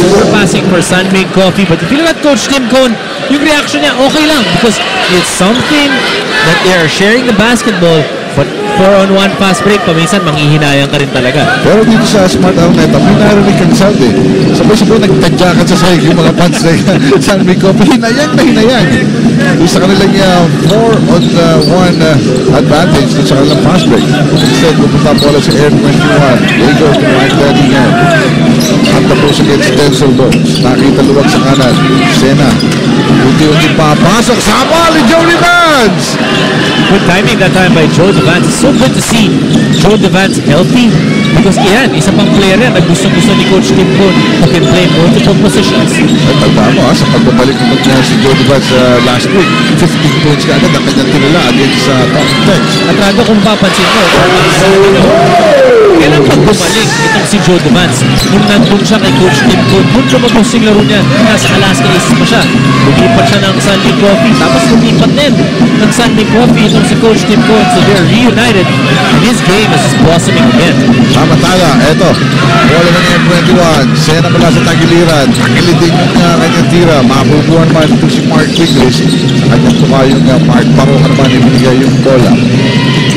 Overpassing for San Miguel Coffee. But if you look at Coach Tim Cone, yung reaction niya okay lang because it's something that they are sharing the basketball. But 4-on-1 fast break, paminsan manghihinayang ka rin talaga. Pero dito sa Smart Araneta, may narinig kang sound eh. Sabay-sabay nagtadyakan sa sahig yung mga fans na San Miguel Coffee. Hinayang na hinayang. Yung sa kanilang 4-on-1 advantage sa kanilang fast break. Instead, pupunta po lang sa Air 21. They go to Mike Donegan. At tapos against Denzel Bowles. Nakita luwag sa kanan. Sena. Unti-unti papasok. Sama ni Joe Devance. Good timing that time by Joe Devance. It's so good to see Joe Devance healthy because yan, isa pang player yan na gusto-gusto ni Coach Tim Cone who can play multiple positions. At tanda mo sa pagbabalik naman niya si Joe Devance last week, 15 points ka agad ang kanyang tinala against sa top 10. At Rado, kung papansin mo, kailan pag bumalik itong si Joe Devance? Nung nandun siya kay Coach Tim Cone, kung lumabos yung laro niya, nasa Alaska Aces pa siya. Lumipat siya ng San Miguel Coffee, tapos lumipat din ng San Miguel Coffee itong si Coach Tim Cone. So they're reunited and his game is just blossoming again. Samantala, eto, bola ng M21, Sena mula sa tagiliran, takilidin yung kanyang tira, mapupuan naman ito si Mark Pingris, sa kanyang tuka yung Mark Paroka naman ibinigay yung bola.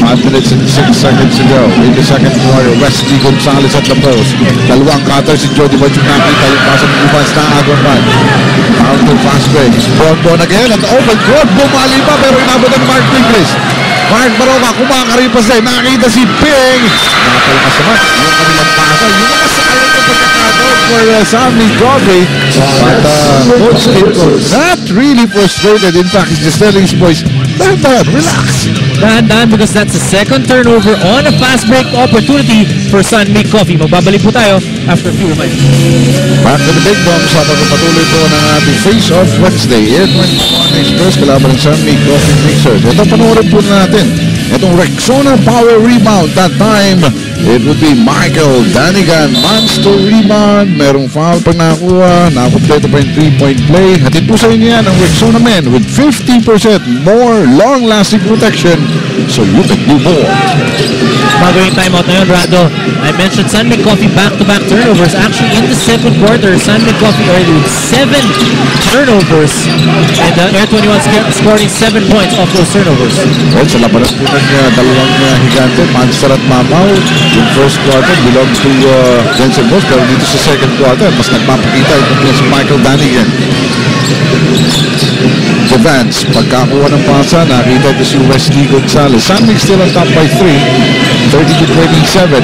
5 minutes and 6 seconds to go in the second quarter. Wesley Gonzalez at the post. Dalawang cutter si Jody Boyd yung nakita yung pasa ng Uvans na Agorman. Counter fast break. Bonbon again at open court. Bumali pa pero inabot ang Mark Pingris. Mark Baroka kumakaripas din. Nakita si Ping. Nakapalakas naman yung kanilang pasa. Yung mga sayang ng pagkakataon for San Miguel Coffee. But Coach Tim Cone not really frustrated. In fact, he's just telling his boys, Dahan-dahan, relax. Dahan-dahan because that's the second turnover on a fast break opportunity for Sun Mig Coffee. Magbabalik po tayo after a few reminders. Back to the big dogs sa pagpapatuloy po ng ating Face-Off Wednesday. Air 21 Express kalaban ng Sun Mig Coffee Mixers. Ito panoorin po natin. Itong Rexona Power Rebound. That time, it would be Michael Danigan. Monster rebound. Merong foul pag nakakuha. Nakakompleto pa yung 3-point play. Hatid po sa inyo yan ang Rexona Men with 50% more long-lasting protection so you can do more. Bago yung timeout na yun, Rado, I mentioned Sun Mig Coffee back-to-back turnovers. Actually, in the second quarter, Sun Mig Coffee already with 7 turnovers. And Air 21 scoring 7 points off those turnovers. Well, sa labanan po ng dalawang higante, Monster at Mamaw, yung first quarter belongs to Denzel Boss, pero dito sa second quarter, mas nagpapakita yung si Michael Danigan. Vance, pagkakuha ng pasa, nakita ito si Wesley Gonzalez. Sun Mig still on top by 3, 30-27.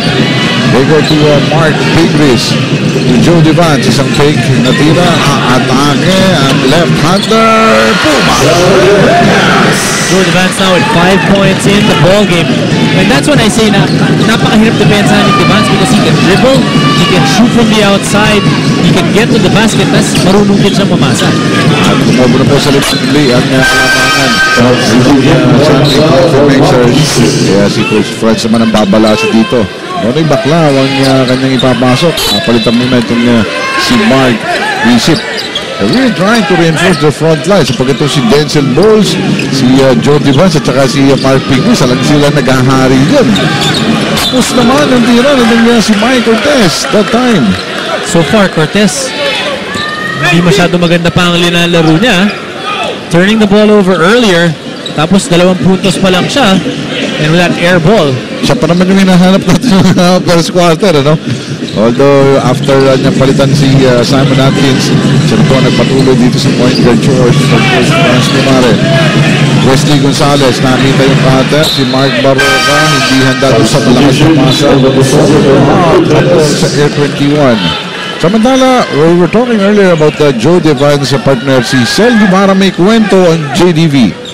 They go to Mark Pigris, to Joe Vance, isang fake na tira, atake, ang left-hander, Puma! Joe Vance now with 5 points in the ball game. And that's when I say na napakahirap depensahan ni Vance because he can dribble, he can shoot from the outside, he can get to the basket, tas marunong din siyang mamasa. At kumobo na po sa Lipsli ang kalamangan sa Sunday Mixers. Kaya si Coach Fred naman ang babalasa dito. Nonoy Baklaw ang kanyang ipapasok. Palitan muna itong si Mark Isip. We're trying to reinforce the front line sapagkat ito si Denzel Bowles, si Joe Vance at saka si Mark Pigris. Alam sila naghahari dyan. Tapos naman ang tira na si Mike Cortez that time. So far, Cortez, hindi masyado maganda pa ang linalaro niya. Turning the ball over earlier, tapos 2 puntos pa lang siya, and with that air ball. Siya pa naman yung hinahanap natin sa first quarter, ano? Although, after niya palitan si Simon Atkins, siya po nagpatuloy dito sa point guard George for Coach France Lumare. Wesley Gonzalez, nakita yung cutter. Si Mark Barroca, hindi handa doon sa malakas yung masa. Sa Air 21. Samantala, we were talking earlier about Joe Vance sa partner si Sel Guevara may kwento ang JDV.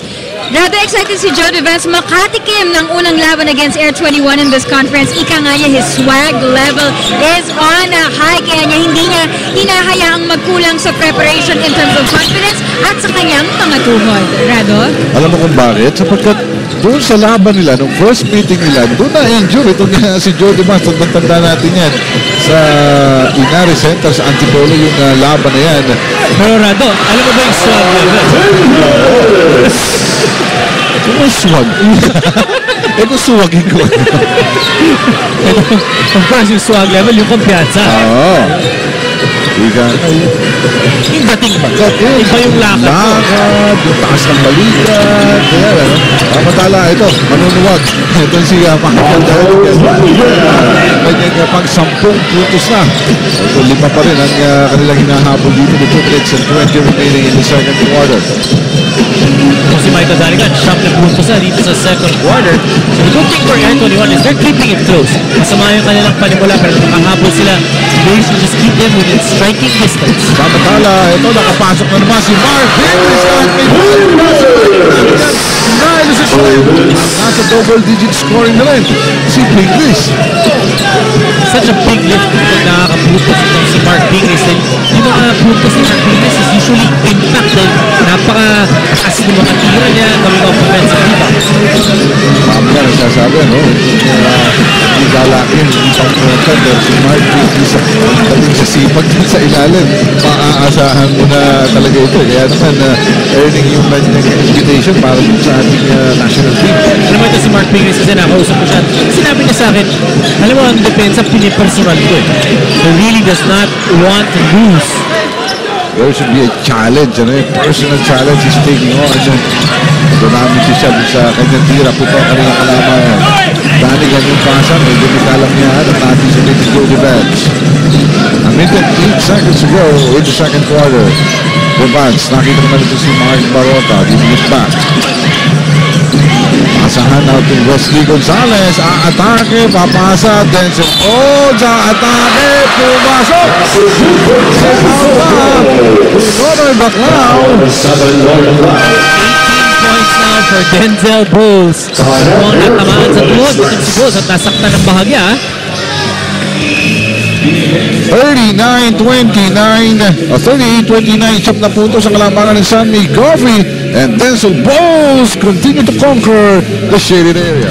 Rather excited si Joe Vance makatikim ng unang laban against Air 21 in this conference. Ika nga niya, his swag level is on a high. Kaya niya hindi niya hinahayaang magkulang sa preparation in terms of confidence at sa kanyang mga tuhod. Rado? Alam mo kung bakit? Sapagkat doon sa laban nila, nung first meeting nila, doon na-injure itong si Joe Vance. Tanda natin yan sa Inari Center sa Antipolo yung laban na yan. Pero Rado, alam mo ba yung swag level? Ano swag? Ito swagin ko. Of course, yung swag level, yung kumpiyansa. Oo. Iga. Yung dating ba? Iba yung lakad ko. Lakad, yung taas ng balikat. Kaya, ano? Kapatala, ito, manunuwag. Ito si Michael Danigan. Kanya pang 10 puntos na. Ito, 5 pa rin ang kanilang hinahabol dito. The 2 minutes and 20 remaining in the second quarter. Si Michael Danigan, 10 puntos na dito sa second quarter. So the good thing for Air 21 is they're keeping it close. Masama yung kanilang panimula pero nakahabol sila. They should just keep them within striking distance. Samantala, ito nakapasok na naman si Mark Pigris at may nasa double-digit scoring na rin si Pigris. Such a big lift pag nakakapuntos itong si Mark Pigris. Yung mga puntos ni Mark Pigris is usually impact dahil napaka-kasi ng mga tira niya coming off offensive rebounds. Mamaya nagsasabi, no? Hindi galakin, hindi pang proton, pero si Mark Pigris dating sa sipag din sa ilalim. Maaasahan mo na talaga ito. Kaya naman, earning yung kanyang invitation para sa ating national team. Alam mo ito si Mark Pigris kasi nakausap ko siya. Sinabi niya sa akin, alam mo ang depensa pinipersonal ko eh. He really does not want to lose. There should be a challenge, ano, a personal challenge is taking on. Ito namin siya sa kanyang tira po ito ang kanilang kalaman. Danigan yung pasa, medyo nikalang niya at natin sa Little Joe Vance. A minute 8 seconds to go in the second quarter. Vance, nakita naman ito si Mark Barota, giving it back. Pasahan out to Wesley Gonzalez. Atake, papasa. Denzel Bowles. Atake, pumasok. Nonoy Baklaw. 18 points now down for Denzel Bowles. Mukhang natamaan sa tuhod. Itong si Bowles at nasaktan ng bahagya. 38-29, siyam na puntos ang kalamangan ng San Miguel Coffee, and Denzel Bowles continue to conquer the shaded area.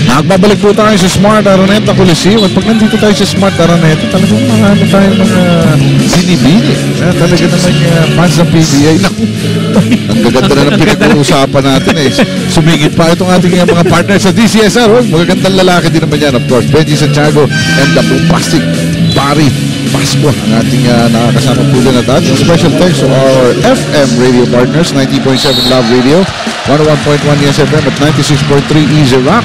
Nagbabalik po tayo sa Smart Araneta Coliseum, at pag nandito tayo sa Smart Araneta, talagang marami tayo mga sinibili. Talaga naman fans ng PBA. Naku, ang gaganda na ng pinag-uusapan natin eh. Sumigit pa itong ating mga partners sa DCSR. Magagandang lalaki din naman yan, of course. Benji Santiago and the Bombastic Barry Pascua, ang ating nakakasama po din at ating special thanks to our FM radio partners, 90.7 Love Radio, 101.1 ESFM at 96.3 Easy Rock.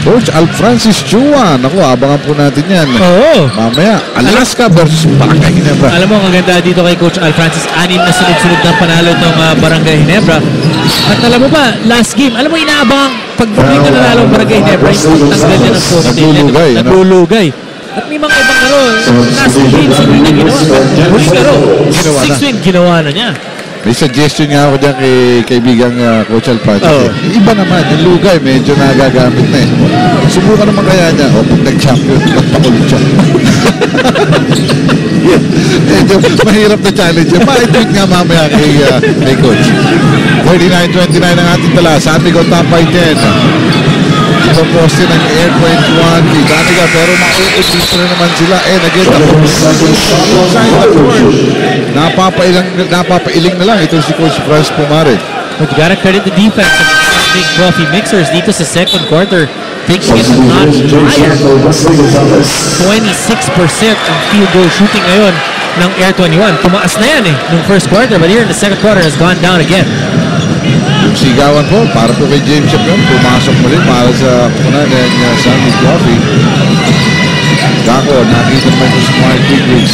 Coach Alfrancis Chua. Naku, abangan po natin yan. Oo. Mamaya, Alaska versus Barangay Ginebra. Alam mo, ang ganda dito kay Coach Alfrancis, 6 na sunod-sunod na panalo ng Barangay Ginebra. At alam mo ba, last game, alam mo, inaabang pag hindi ka nanalo ang Barangay Ginebra, tanggal niya ng phone. Naglulugay. At may mga ibang last game, hindi niya ginawa. Huling laro, 6 win, ginawa na niya. May suggestion nga ako dyan kay kaibigang Coach Alfrancis. Iba naman, yung lugay, medyo nagagamit na eh. Subukan naman kaya niya, pag nag-champion, magpakulit siya. Medyo mahirap na challenge. Ma-tweet nga mamaya kay Coach. 39-29 ang ating tala. San Miguel top by 10. Ipoposte ng Air 21 kay Danica, pero mauubos na naman sila. Again, napapailing na lang ito si Coach Franz Pumare. But you gotta credit the defense of the Big Coffee Mixers dito sa second quarter. Taking it a notch higher. 26% ang field goal shooting ngayon ng Air 21. Tumaas na yan nung first quarter, but here in the second quarter has gone down again. Yung sigawan po, para po kay James Champion, pumasok mo rin para sa kunan ng San Miguel Coffee. Gako, nakita naman yung Smart Tigres.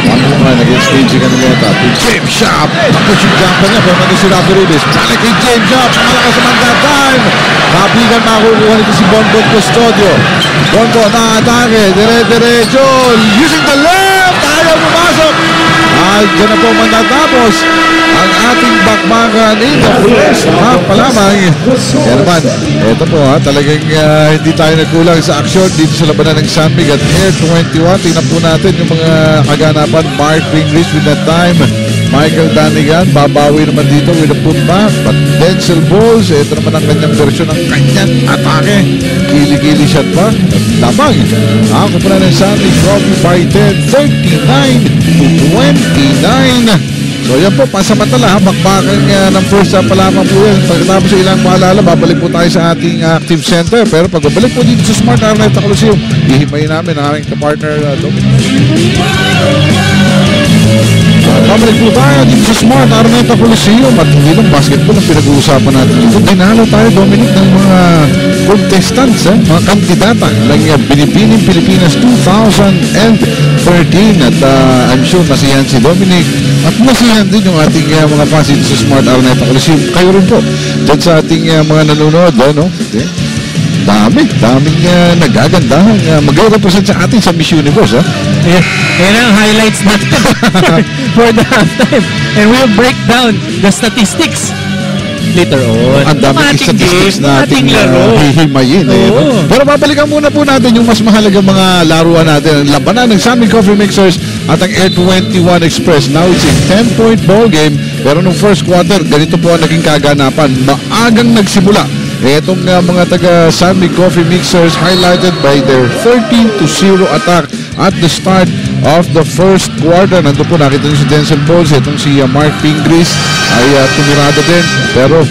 One woman against KJ Canileta. To James Shop. Tapos yung jumper niya, pero nandun si Rafi Ribes. Balik kay James Shop. Malakas naman that time. Kapigan makukuha nito si Bonbon Custodio. Bonbon na-atake. Dire-diretso. Using the left. Ayaw pumasok. At dyan na po matatapos ang ating bakbakan in the first half pa lamang. Kaya naman, ito po talagang hindi tayo nagkulang sa aksyon dito sa labanan ng San Miguel at Air 21. Tingnan po natin yung mga kaganapan. Mark Pingrich with that time. Michael Danigan, babawi naman dito with a putback. But Denzel Bowles, ito naman ang kanyang version ng kanyang atake. Kili-kili shot pa. Lamang. Ako pa na ng San Miguel Coffee by 10, 39-29. So yan po, pansamantala, bakbakan ng first half pa lamang po yan. Pagkatapos sa ilang maalala, babalik po tayo sa ating active center. Pero pag babalik po dito sa Smart Araneta Coliseum, ihimayin namin ang aming kapartner Dominic. Babalik po tayo dito sa Smart Araneta Coliseum at hindi lang basketball ang pinag-uusapan natin dito. Dinalo tayo, Dominic, ng mga contestants, mga kandidata ng Binibining Pilipinas 2013 at I'm sure masiyahan si Dominic at masiyahan din yung ating mga fans dito sa Smart Araneta Coliseum. Kayo rin po dyan sa ating mga nanonood, daming nagagandahang mag-represent sa atin sa Miss Universe. Yan ang highlights natin for the halftime, and we'll break down the statistics later on. Ang daming statistics na ating hihimayin. Pero babalikan muna po natin yung mas mahalagang mga laruan natin. Ang labanan ng San Miguel Coffee Mixers at ang Air 21 Express. Now it's a 10-point ball game. Pero nung first quarter, ganito po ang naging kaganapan. Maagang nagsimula. Itong mga taga San Miguel Coffee Mixers highlighted by their 13-0 attack at the start of the first quarter. Nandun po nakita nyo si Denzel Bowles. Itong si Mark Pingris ay tumirado din. Pero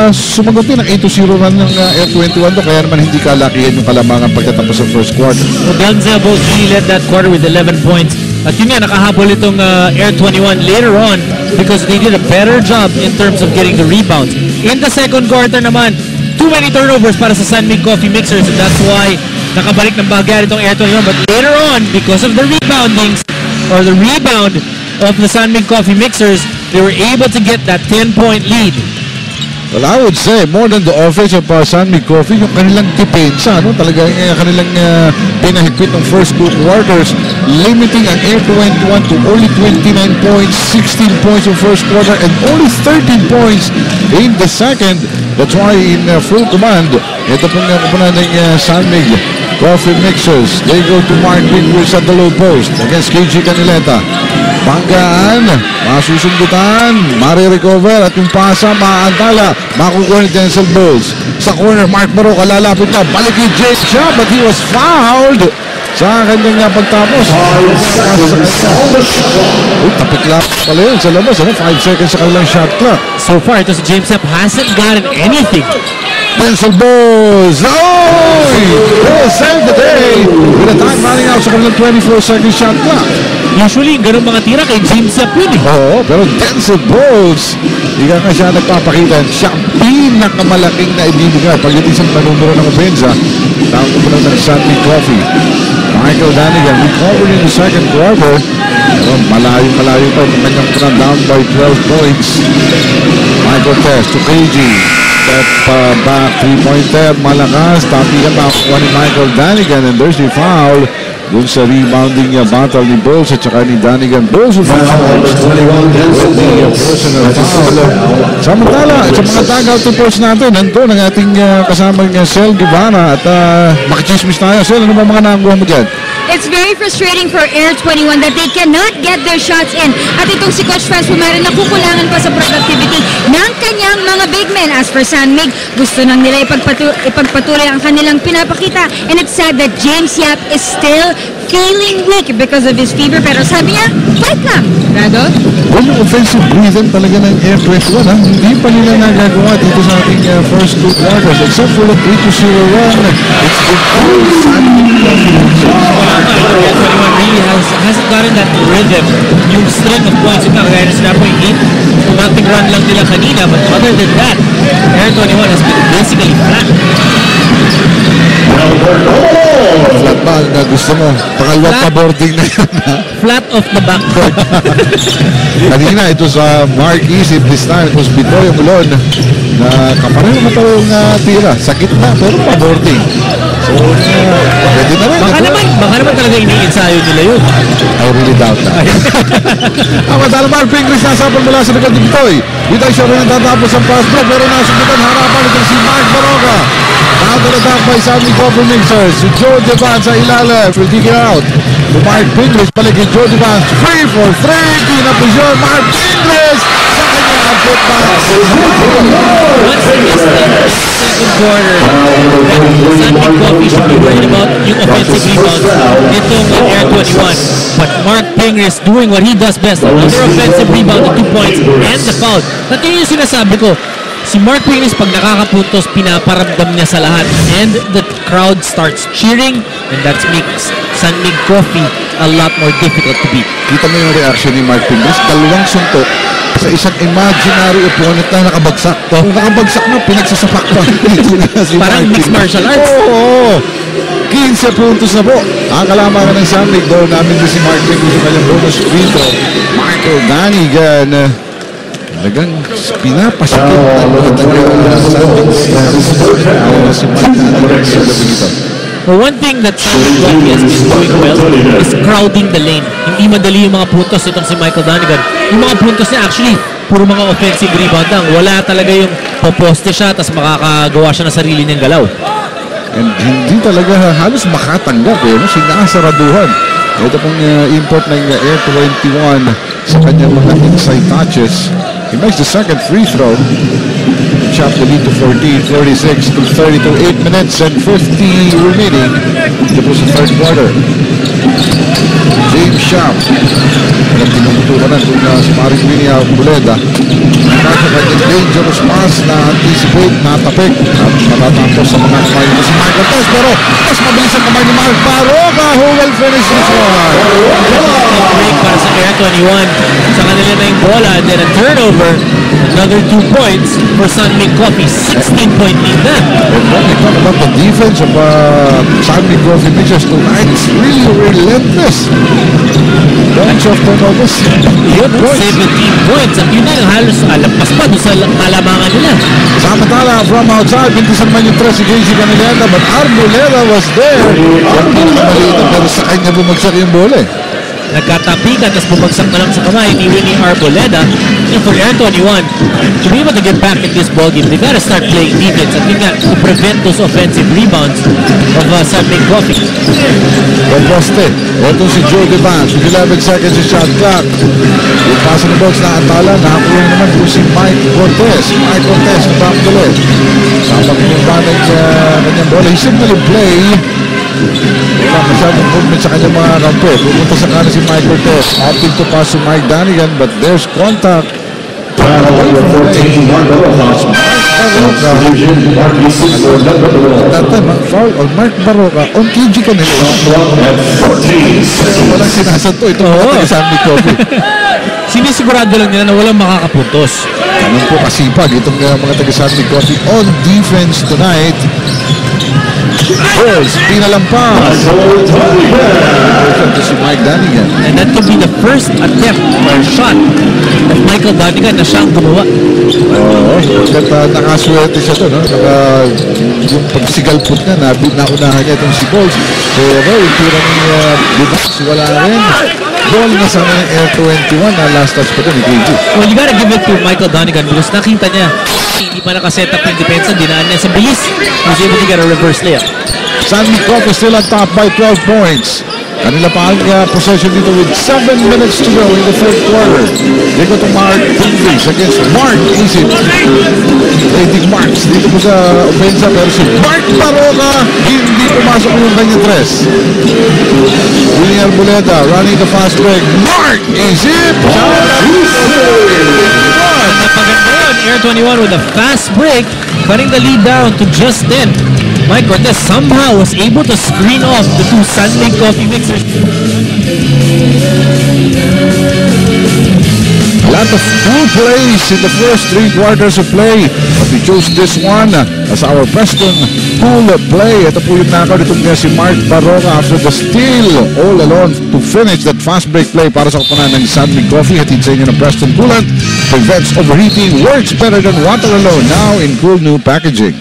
sumagot din ang 8-0 run ng Air 21 to. Kaya naman hindi kalakihan yung kalamangan pagkatapos ng first quarter. So Denzel Bowles really led that quarter with 11 points. At yun nga, nakahabol itong Air 21 later on because they did a better job in terms of getting the rebounds. In the second quarter naman, too many turnovers para sa San Miguel Coffee Mixers, and that's why nakabalik ng bahagya itong Air 21. But later on, because of the reboundings or the rebound of the San Miguel Coffee Mixers, they were able to get that 10-point lead. Well, I would say more than the offense of San Mig Coffee, yung kanilang depensa, no? Talagang kanilang pinahigpit ng first 2 quarters, limiting ang Air 21 to only 29 points, 16 points in first quarter, and only 13 points in the second. That's why in full command, ito pong kupunan ng San Mig Coffee Mixers. They go to Mark Pingles at the low post against KG Canileta. Banggaan, masusundutan, marirecover at yung pasa, maaantala, makukuha ni Denzel Bowles. Sa corner, Mark Maroca lalapit na, balik ni Jake Shaw, but he was fouled sa kanyang pagtapos. Tapik lang pala yun sa labas, 5 seconds sa kanilang shot clock. So far, ito si James Yap hasn't gotten anything. Denzel Bowles, will save the day with a time running out sa kanilang 24-second shot clock. Usually, ganun mga tira kay James Yap yun eh. Oo, pero Denzel Bowles, hindi ka siya nagpapakita. Siya pinakamalaking na ibibigay pagdating sa panumero ng opensa. Tawag ko lang ng San Mig Coffee. Michael Danigan recovered in the second quarter. Pero malayo pa ang kanyang run down by 12 points. Michael Tess to KG. Step back, 3-pointer, malakas. Tapihan makakuha ni Michael Danigan, and there's the foul dun sa rebounding battle ni Bowles at saka ni Danigan. Bowles will be fouled with the personal foul. Samantala, sa mga tag-out reports natin, nandun ang ating kasamang Sel Guevara at makichismis tayo. Sel, ano ba mga nakuha mo dyan? It's very frustrating for Air 21 that they cannot get their shots in. At itong si Coach Franz Pumarin nakukulangan pa sa productivity ng kanyang mga big men. As for San Mig, gusto nang nila ipagpatuloy ang kanilang pinapakita. And it's sad that James Yap is still feeling weak because of his fever. Pero sabi niya, fight lang. Rado? Well, yung offensive rhythm talaga ng Air 21, hindi pa nila nagagawa dito sa ating first 2 quarters. Except for the 3-0 run, it's been all San Mig Air 21 really hasn't gotten that rhythm. Yung string of points, yung kagaya na sinabi yung 8, tumating run lang nila kanina. But other than that, Air 21 has been basically flat. Flat ba na gusto mo? Pangalawang pa-boarding na yun, ha? Flat off the backboard. Kanina, ito sa Mark Isip, this time it was Bitoy Mulon na kapareho na tayong tira. Sakit na, pero pa-boarding. So, pwede na rin. Baka naman talaga ini-ensayo nila yun. I really doubt that. Ang matala Mark Pingles nasapal mula sa likod ni Bitoy. Bitoy siya rin natatapos ang pass block, pero nasubutan harapan ito si Mark Maroca. Nakatalatak by San Mig Coffee Mixers. Si Joe Devans sa ilalim. Will dig it out. To Mark Pingles. Balik kay Joe Devans. Free for 3. Kinaposyon. Mark Pingles. Sa kanyang update pass. Once he missed the second quarter, San Mig Coffee should be worried about yung offensive rebounds nitong Air 21. But Mark Pingles doing what he does best. Another offensive rebound of 2 points and the foul. At yun yung sinasabi ko. Si Mark Pingles pag nakakapuntos, pinaparamdam niya sa lahat. And the crowd starts cheering, and that makes San Mig Coffee a lot more difficult to beat. Kita mo yung reaction ni Mark Pingles. Dalawang suntok sa isang imaginary opponent na nakabagsak. Kung nakabagsak na, pinagsasapak pa. Parang mixed martial arts. Oo. 15 puntos na po. Ang kalamangan ng San Mig. Doon namin din si Mark Pingles yung kanyang bonus dito. Michael Danigan. Talagang pinapasikip ang mga San Mig si Mark Danigan sa gabi ito. Well, one thing that San Mig Coffee has been doing well is crowding the lane. Hindi madali yung mga puntos itong si Michael Danigan. Yung mga puntos niya actually, puro mga offensive rebound lang. Wala talaga yung poposte siya tapos makakagawa siya ng sarili niyang galaw. And hindi talaga halos makatanggap sinasaraduhan. Ito pong import ng Air 21 sa kanyang mga inside touches. He makes the second free throw. Shot the lead to 14, 36 to 32, 8 minutes and 50 remaining. Ito po sa third quarter. James Shaw. Nagtinutukan na itong si Maring Winia Buleda. Nasa kanyang dangerous pass na anticipate, natapik. At matatapos sa mga kamay nito si Michael Tess. Pero mas mabilis ang kamay ni Mark Maroca who will finish this one. Break para sa Air 21. Sa kanila na yung bola and then a turnover. Another 2 points for San Mig Coffee. 16-point lead na. And when we talk about the defense of San Mig Coffee Mixers tonight, it's really relentless. Bunch of turnovers. Yun, 17 points. At yun na yung halos alampas pa doon sa kalamangan nila. Samantala, from outside, bintisan man yung 3 si JC Canileta, but Arboleda was there. Maliit pero sa kanya bumagsak yung bola eh. Nagkatapikan, tapos bumagsak na lang sa kamay ni Winnie Arboleda. And for Air 21, to be able to get back in this ballgame, they gotta start playing defense. At yun nga, to prevent those offensive rebounds of San Miguel Coffee. Poste. Ito si Joe Devance with 11 seconds sa shot clock. Yung pass ng box na Antala, nakakulong naman po si Mike Cortez. Mike Cortez, ang top tuloy. Sama pinunta ng kanyang bola. He simply play. Wala masyadong movement sa kanyang mga kampo. Pupunta sa kanan si Mike Cortez. Opting to pass to Mike Danigan, but there's contact. That time, foul on Mark Barroca on KG Canileta. Walang sinasanto ito. San Miguel Coffee. Sinisigurado lang nila na walang makakapuntos. Ganun po kasipag itong mga taga-San Miguel Coffee on defense tonight. Bulls, pinalampas. Ito si Mike Danigan. And that could be the first attempt or shot of Michael Danigan na siyang gumawa. Oo, at nakaswerte siya doon. Yung pagsigalpot niya, naunahan niya itong si Bulls. Pero yung tira ni Devance, wala rin. Ball na sana ng Air 21 na last touch pa doon ni KG. Well, you gotta give it to Michael Danigan because nakita niya hindi pa nakaset up yung depensa, dinaan niya sa bilis. He was able to get a reverse layup. San Miguel Coffee still on top by 12 points. Kanila pa ang possession dito with 7 minutes to go in the third quarter. They go to Mark Pinglish against Mark Isip. Trading marks dito po sa offensa pero si Mark Barroca hindi pumasok yung kanyang tres. William Arboleda running the fast break. Mark Isip! Napaganda yun, Air 21 with a fast break, cutting the lead down to just 10. Mike Cortez somehow was able to screen off the two San Miguel Coffee mixers. A lot of cool plays in the first 3 quarters of play. But we chose this one as our Preston cool play. Ito po yung knockout itong si Mark Barroca after the steal all alone to finish that fast break play para sa kapanan ng San Miguel Coffee. Hatid sa inyo ng Preston Coolant. Prevents overheating. Works better than water alone. Now in cool new packaging.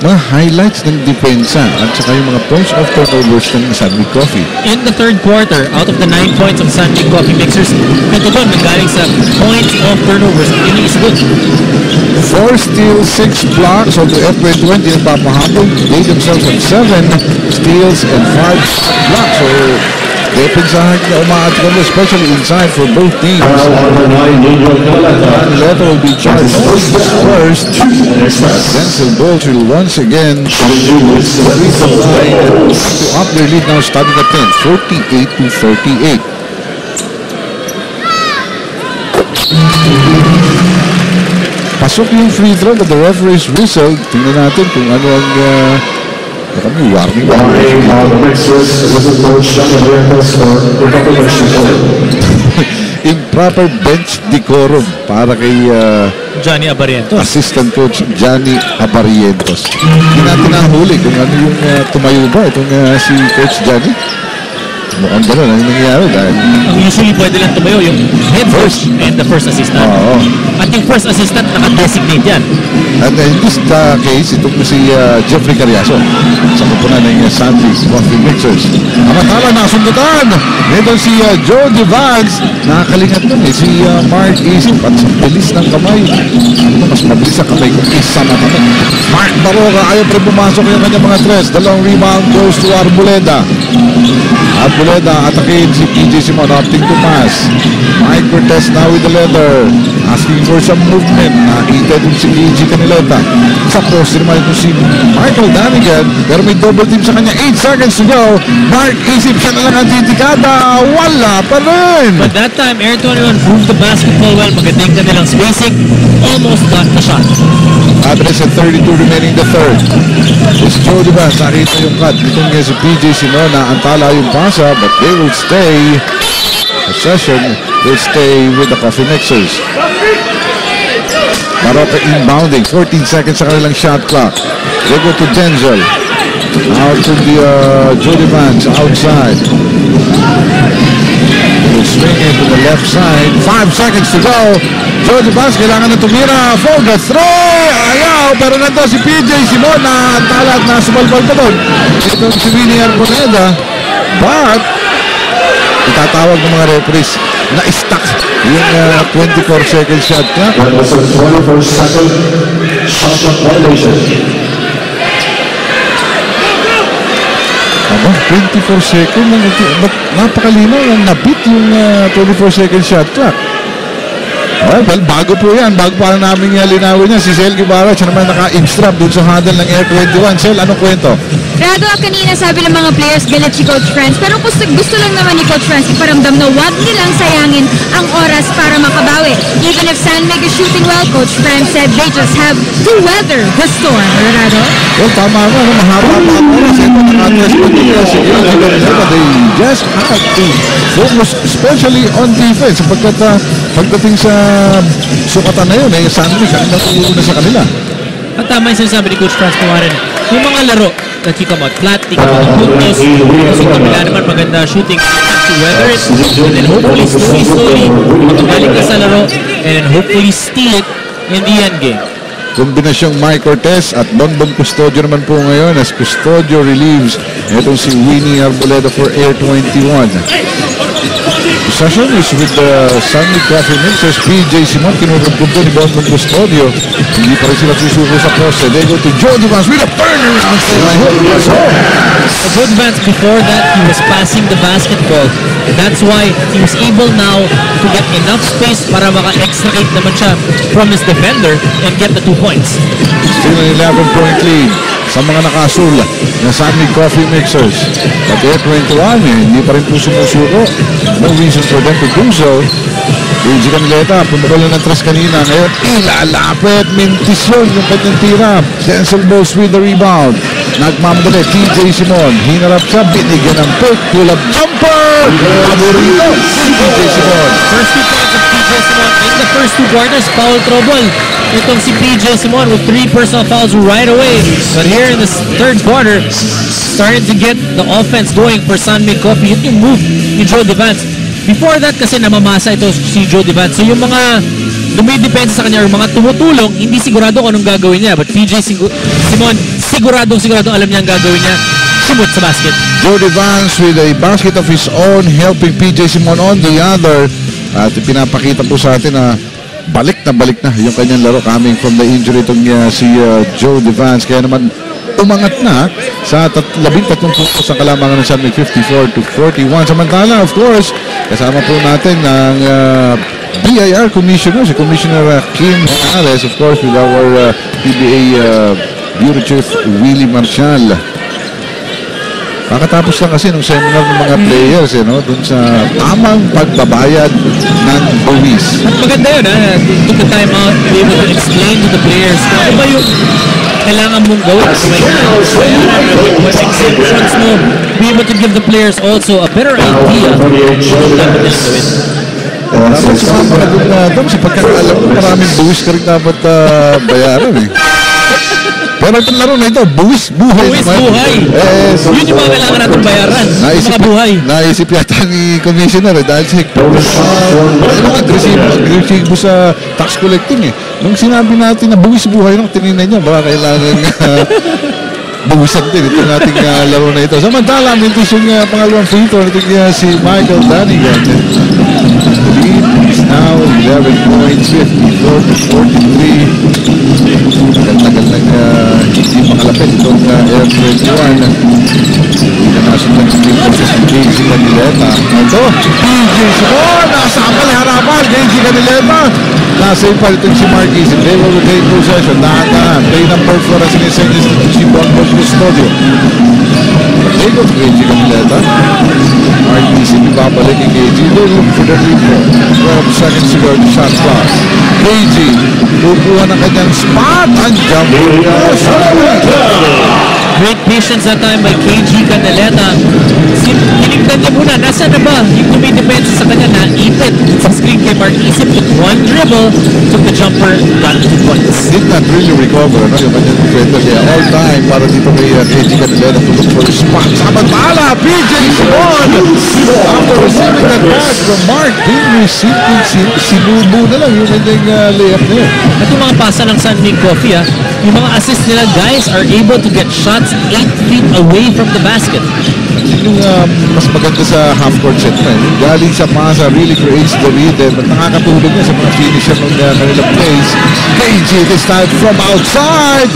Mga highlights ng depensa at saka yung mga points of turnovers ng San Miguel Coffee. In the third quarter, out of the 9 points of San Miguel Coffee mixers, ito doon nanggaling sa points of turnovers. Yun is good. 4 steals, 6 blocks of the FY20 ng Papahabol. They themselves have 7 steals and 5 blocks. So, depensahan niya umaat kami, especially inside for both teams. Leto will be charged first. Denzel Bolts will once again lead the line and to up their lead now starting at 10, 48-38. Pasok yung free throw but the referee's whistle. Tingnan natin kung ano ang warning. Improper bench decorum para kay Johnny Abarientos. Assistant Coach Johnny Abarientos. Hindi natin nahuli kung ano yung tumayo ba itong si Coach Johnny. Mukhang gano'n ang nangyayari dahil Ang usually pwede lang tumayo yung head coach and the first assistant. Oo. At yung first assistant naka-designate yan. At in this case, ito po si Jeffrey Carriazo sa kupunan ng San Miguel Coffee Mixers. Amatala na sundutan. Ito si Joe Devance. Nakakalingat nun si Mark Isip at sa bilis ng kamay. Mas mabilis ang kamay kung isa na kami. Mark Barroca ayaw pa pumasok yung kanyang mga tres. Dalawang rebound goes to Arboleda. Arboleda atakin si PJ Simon opting to pass. Mike Cortez now with the leather. Asking for some movement. Nakita din si KG Canileta. Sa post naman ito si Michael Danigan. Pero may double team sa kanya. 8 seconds to go. Mark Isip siya na lang ang titikada. Wala pa rin. But that time, Air 21 moved the basketball well. Magandang kanilang spacing. Almost got the shot. Address at 32 remaining the third. It's Joe Devance. Nakita yung cut. Itong niya si PJ Simon na antala yung pasa. But they will stay. Possession will stay with the Coffee Mixers. Barroca inbounding. 14 seconds sa kanilang shot clock. They go to Denzel. Out to the Joe Devance outside. left side. 5 seconds to go. Jody Vance, kailangan na tumira. Foga, throw! Ayaw, pero nandun si PJ Simon na talat na sumalbal pa doon. Ito si Winnie Arboleda. But, itatawag ng mga referees na stuck yung 24-second shot clock. 24-second shot clock violation. Aba, 24 second. Ba't napakalinaw yung nabit yung 24-second shot clock? Well, bago po yan. Bago pa namin linawin niya. Si Sel Guevara, siya naman naka-instrap doon sa handle ng Air 21. Sel, anong kwento? Rado, kanina sabi ng mga players, galit si Coach Franz. Pero gusto lang naman ni Coach Franz iparamdam na huwag nilang sayangin ang oras para makabawi. Even if San Mig is shooting well, Coach Franz said they just have to weather the storm. Rado? Well, tama mo. Mahaba pa ang oras. Ito, naka-address pa nila si they just have to focus especially on defense. Sapagkat pagdating sa sukatan na yun, San Mig, ang natulungan na sa kanila. At tama yung sinasabi ni Coach Franz Pumarin. Yung mga laro, nakikita mo, flat, tika mo, puntos, kasi kabila naman maganda shooting, to weather it, and then hopefully slowly, makabalik ka sa laro, and then hopefully steal it in the end game. Kombinasyong Mike Cortez at Bongbong Custodio naman po ngayon as Custodio relieves itong si Winnie Arboleda for Air 21. Possession is with the San Mig Coffee Mixers. PJ Simon, kinurugod ni Bongbong Custodio. Hindi pa rin sila susuko sa poste. They go to Jody Vance with a turnaround. Jody Vance, before that, he was passing the basketball. That's why he was able now to get enough space para maka-extricate naman siya from his defender and get the 2 points. Still an 11-point lead sa mga nakasul na San Mig Coffee Mixers. But Air 21, hindi pa rin po sumusuko. No reason for them to do so. PJ Canileta, pumukol na ng tres kanina. Ngayon, ilalapit. Mintis yun yung kanyang tira. Denzel Bowles with the rebound. Nagmamadali, PJ Simon. Hinarap siya, binigyan ng pick. Pull-up jumper. Paborito si PJ Simon. First 2 points of PJ Simon in the first 2 quarters, foul trouble. Itong si PJ Simon with 3 personal fouls right away. But here in the third quarter, starting to get the offense going for San Mig Coffee. Yun yung move ni Jody Vance. Before that kasi namamasa ito si Jody Vance. So yung mga dumidepensa sa kanya, yung mga tumutulong, hindi sigurado kung anong gagawin niya. But PJ Simon, sigurado alam niya ang gagawin niya. Sumot sa basket. Jody Vance with a basket of his own, helping PJ Simon on the other. At pinapakita po sa atin na balik na yung kanyang laro coming from the injury itong si Jody Vance. Kaya naman umangat na sa 13 puntos ang kalamangan ng San Mig 54-41. Samantala, of course, kasama po natin ang BIR Commissioner, si Commissioner Kim Morales, of course, with our PBA Bureau Chief Willie Marcial. Kakatapos lang kasi ng seminar ng mga players, dun sa tamang pagbabayad ng buwis. At maganda yun, took the time out to be able to explain to the players kung ano ba yung kailangan mong gawin. What exemptions mo, be able to give the players also a better idea kung dapat nila gawin. Dapat sumama ka dun sa pagkakaalam mo, maraming buwis ka rin dapat bayaran Pero itong laro na ito, buwis buhay. Buwis buhay. Yun yung mga kailangan natin bayaran. Mga buhay. Naisip yata ni Commissioner dahil sa agresibo sa tax collecting Nung sinabi natin na buwis buhay, tinignan niya, baka kailangan buwisan din itong ating laro na ito. Samantala, mintis yung pangalawang free throw natin si Michael Danigan. The lead is now 11 points, 54-43. Tagal-tagal hindi makalapit itong Air 21. Pinanasok ng spring process ni JC Canileta. Ito, PJ Simon, nasabal harapan, JC Canileta. Nasa pa itong si Marquez, and they will take possession. Dahan-dahan, play number 4 as in-sentence nito si Bongbong Custodio. They go to JC Canileta. Marquez, hindi babalik yung KG. They look for the rebound. 12 seconds to go to shot clock. KG, kukuha ng kanyang spot. Ang jumper niya. Great patience that time by KG Canileta. Tinignan niya muna, nasa na ba yung tumidepensa sa kanya, naipit sa screen kay Marquez, took one dribble, took the jumper, got 2 points. Did not really recover, yung kanyang defender, kaya all time para dito kay KG Canileta to look for a spot. Samantala, PJ Simon after receiving pass from Mark Pingree. Sinubo na lang yung kanyang layup na yun. At yung mga pasa ng San Mig Coffee, yung mga assist nila, guys, are able to get shots 8 feet away from the basket. Yung mas maganda sa half-court set na yung galing sa pasa really creates the rhythm at nakakatulong niya sa mga finisher ng kanilang plays. KG this time from outside.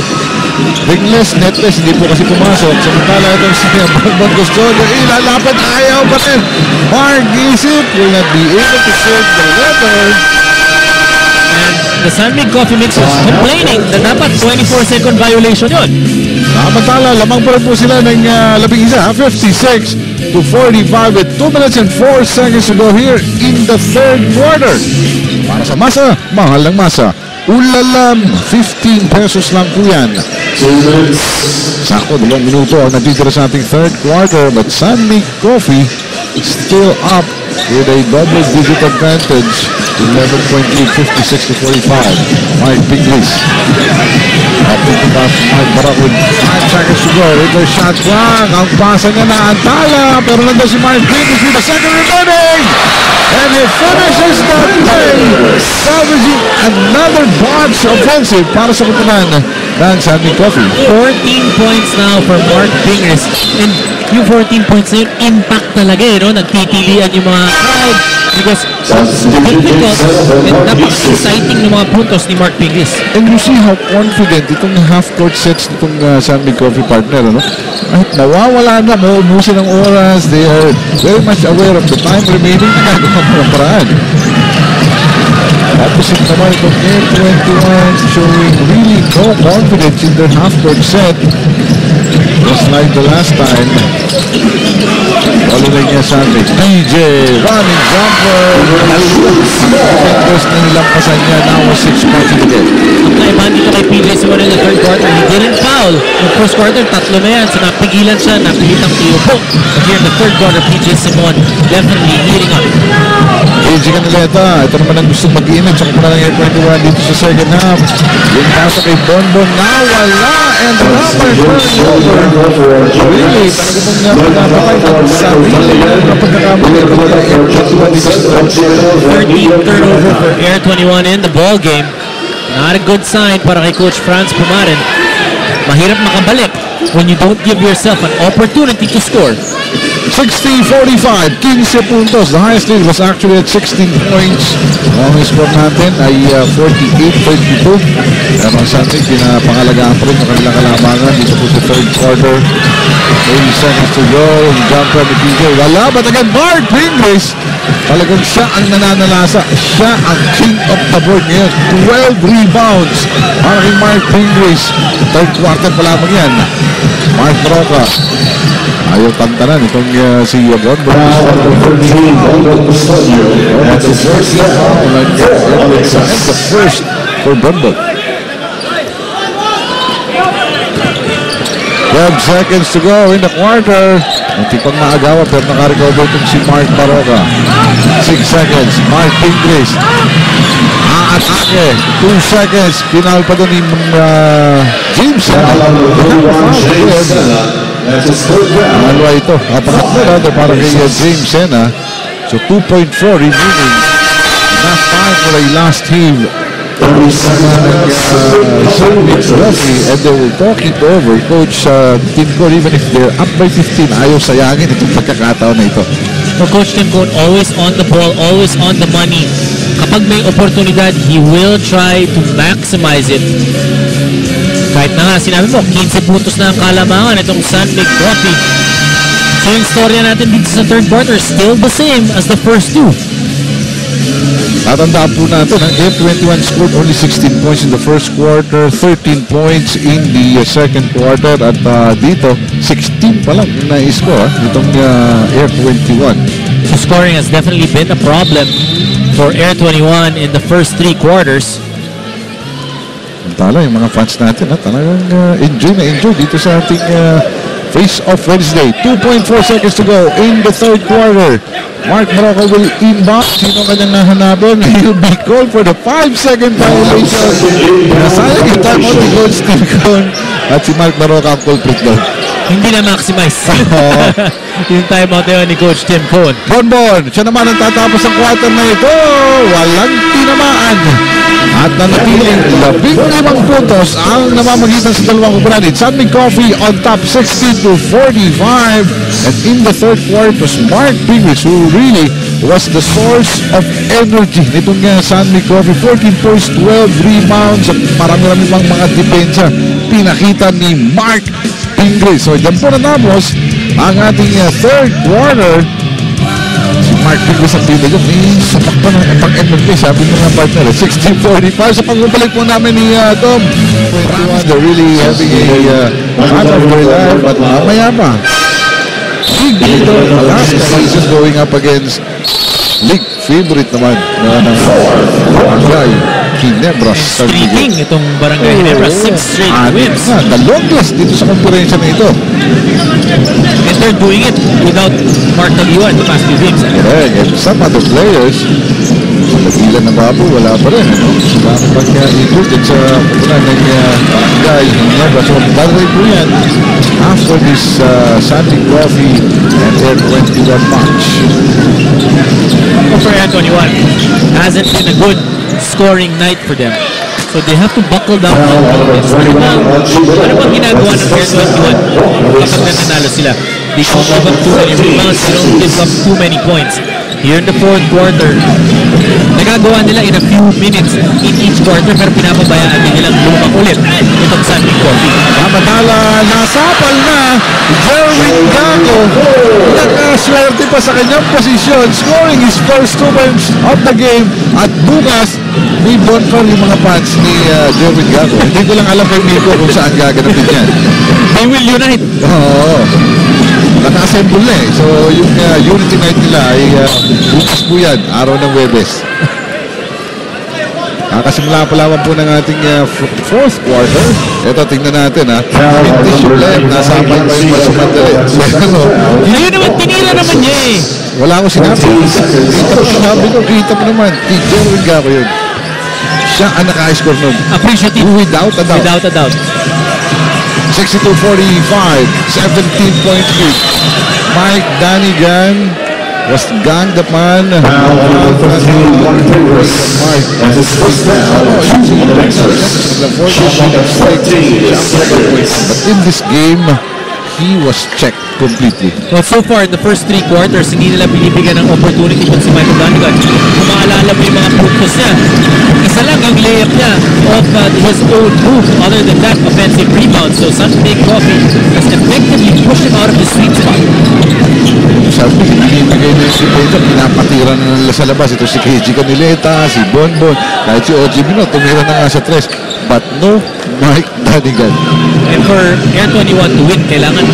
Ringless, netless, hindi po kasi pumasok. Samantala itong si Bonbon Custodio, ilalapad, ayaw pa rin. Mark Gisip will not be able to save the letter. And the San Mig Coffee Mix was complaining na dapat 24-second violation yun. Samantala, lamang pa rin po sila ng 56 to 45 with 2 minutes and 4 seconds to go here in the third quarter. Para sa masa, mahal ng masa. Ulalam, 15 pesos lang po yan. 2 minutes. Sakto, 2 minuto ang natitira sa ating third quarter, but San Mig Coffee still up with a double-digit advantage. 11-point lead, 56 to 45. Mike Piglis. Up to the pass, Mike Barak with 5 seconds to go. Ito shot clock. Ang pasa niya na antala, pero nandun si Mike Piglis with the second remaining. And he finishes the play, salvaging another box offensive para sa kutunan ng San Mig Coffee. 14 points now for Mark Pingris. And yung 14 points na yun, impact talaga no? Nagtitilian yung mga crowd because difficult and napaka-exciting yung mga puntos ni Mark Pingris. And you see how confident itong half-court sets nitong San Mig Coffee partner, ano? At nawawala na, maubusin ang oras, they are very much aware of the time remaining na gagawa ng paraan. Opposite naman itong Air 21 showing really no confidence in their half-court set. Just like the last time. Following niya sa amin. DJ, running jumper. Fingers na nilampasan niya. Now 6 points in the game. Ang kaibahan dito kay PJ Simon in the third quarter, he didn't foul. Yung first quarter, 3 na yan. So napigilan siya, napilitang tiyo. But here in the third quarter, PJ Simon definitely heating up. KG Canileta. Ito naman ang gusto mag-init. Sa kumuna ng Air 21 dito sa second half. Yung pasa kay Bonbon na wala. And rubber turnover. Really, talaga mong pinapakay ng sarili ng pagkakamali ng Air 21 dito sa 13th turnover for Air 21 in the ball game. Not a good sign para kay Coach Franz Pumarin. Mahirap makabalik when you don't give yourself an opportunity to score. 60-45, 15 puntos. The highest lead was actually at 16 points. Ang score natin ay 48-32. Pero ang Santig, pinapangalagaan pa rin ang kanilang kalamangan dito po sa third quarter. 30 seconds to go. Yung jumper ni PJ. Wala. But again, Mark Pingris. Talagang siya ang nananalasa. Siya ang king of the board ngayon. 12 rebounds para kay Mark Pingris. Third quarter pa lamang yan. Mark Broca. Ayaw tantanan itong si Bonbon. At the first the first for Bonbon. 12 seconds to go in the quarter. Munti pang maagawa pero nakarecover itong si Mark Baroka. 6 seconds. Mark Pingris. Aatake. 2 seconds. Pinal pa doon ni James. Dalawa ito. Napakatulad para kay James Sena. So 2.4 remaining. Enough time for a last heave. And they will talk it over. Coach Tim Cole, even if they're up by 15, ayaw sayangin itong pagkakataon na ito. For Coach Tim Cole, always on the ball, always on the money. Kapag may oportunidad, he will try to maximize it. Kahit na nga, sinabi mo, 15 puntos na ang kalamangan itong San Mig Coffee. So yung storya natin dito sa third quarter, still the same as the first two. Tatandaan po natin, ang F21 scored only 16 points in the first quarter, 13 points in the second quarter, at dito, 16 pa lang yung na-score itong Air 21. So scoring has definitely been a problem for Air 21 in the first 3 quarters. Tala, yung mga fans natin, talagang enjoy dito sa ating Face-Off Wednesday. 2.4 seconds to go in the third quarter. Mark Morocco will inbound. Sino kanyang nahanapin? He'll be called for the 5-second violation. Nasayang yung time out ni Coach Steve Cone at si Mark Morocco ang culprit doon. Hindi na maximize. Yung timeout na yun ni Coach Tim Cohn. Bonbon, siya naman ang tatapos ng quarter na ito. Walang tinamaan. At nanatiling 15 puntos ang namamagitan sa dalawang kumpanya. San Mig Coffee on top 60-45. And in the third quarter, it was Mark Pingles who really was the source of energy nitong San Mig Coffee. 14 points, 12 rebounds, at marami-rami pang mga depensa pinakita ni Mark Pingles. So, dyan po natapos ang ating third quarter. Si Mark Pingles ang pinag sapak pa ng pag-MVP, sabi mo nga partner, 16-45. Sa pagbabalik po namin ni Tom, they're really having a run of their life, but mamaya pa. Big dito, Alaska Aces going up against league favorite naman na Barangay Ginebra. Streaking itong Barangay Ginebra, 6 straight wins. The longest dito sa konferensya na ito. And they're doing it without Mark Tagiwan the past few games. Correct. And some other players, sa Lagilan na Babu, wala pa rin. Sila ang pag-ikot sa kupunan ng Barangay Ginebra. So, bagay po yan after this San Mig Coffee and their 21 match. For Air 21, hasn't been a good scoring night for them. So they have to buckle down a little bit. Ano bang ginagawa ng Air 21 kapag nananalo sila? They don't give up too many rebounds, they don't give up too many points. Here in the fourth quarter, nagagawa nila in a few minutes in each quarter, pero pinapabayaan din nilang lumang ulit itong San Mig Coffee. Samantala, nasapal na Jerwin Gago. Nakaswerte pa sa kanyang posisyon, scoring his first 2 points of the game. At bukas, may bonfire yung mga fans ni Jerwin Gago. Hindi ko lang alam kay Miko kung saan gaganapin yan. They will unite. Oo. Naka-assemble na eh. So, yung unity night nila ay bukas po yan, araw ng Webes. Kakasimula pa lamang po ng ating fourth quarter. Ito, tingnan natin ha. Vintage yung left, nasapal pa yung masumandali. Ayun naman, tinira naman niya eh. Wala akong sinabi. Kita mo naman. Jerwin Gago yun. Siya ang naka-score nun. Appreciative. Without a doubt. Without a doubt. 62-45, 17-point lead. Mike Danigan was ganged upon. But in this game, he was checked completely. Well, so far, in the first 3 quarters, hindi nila binibigyan ng opportunity kung si Michael Danigan. Kung maalala mo yung mga puntos niya, isa lang ang layup niya of his own move. Other than that, offensive rebound. So, San Mig Coffee has effectively pushed him out of his sweet spot. Sabi, binibigay na yung si Pedro, pinapatira na nila sa labas. Ito si KG Canileta, si Bonbon, kahit si OG Bino, tumira na nga sa 3. But no Mike Danigan. And for Air 21 to win, kailangan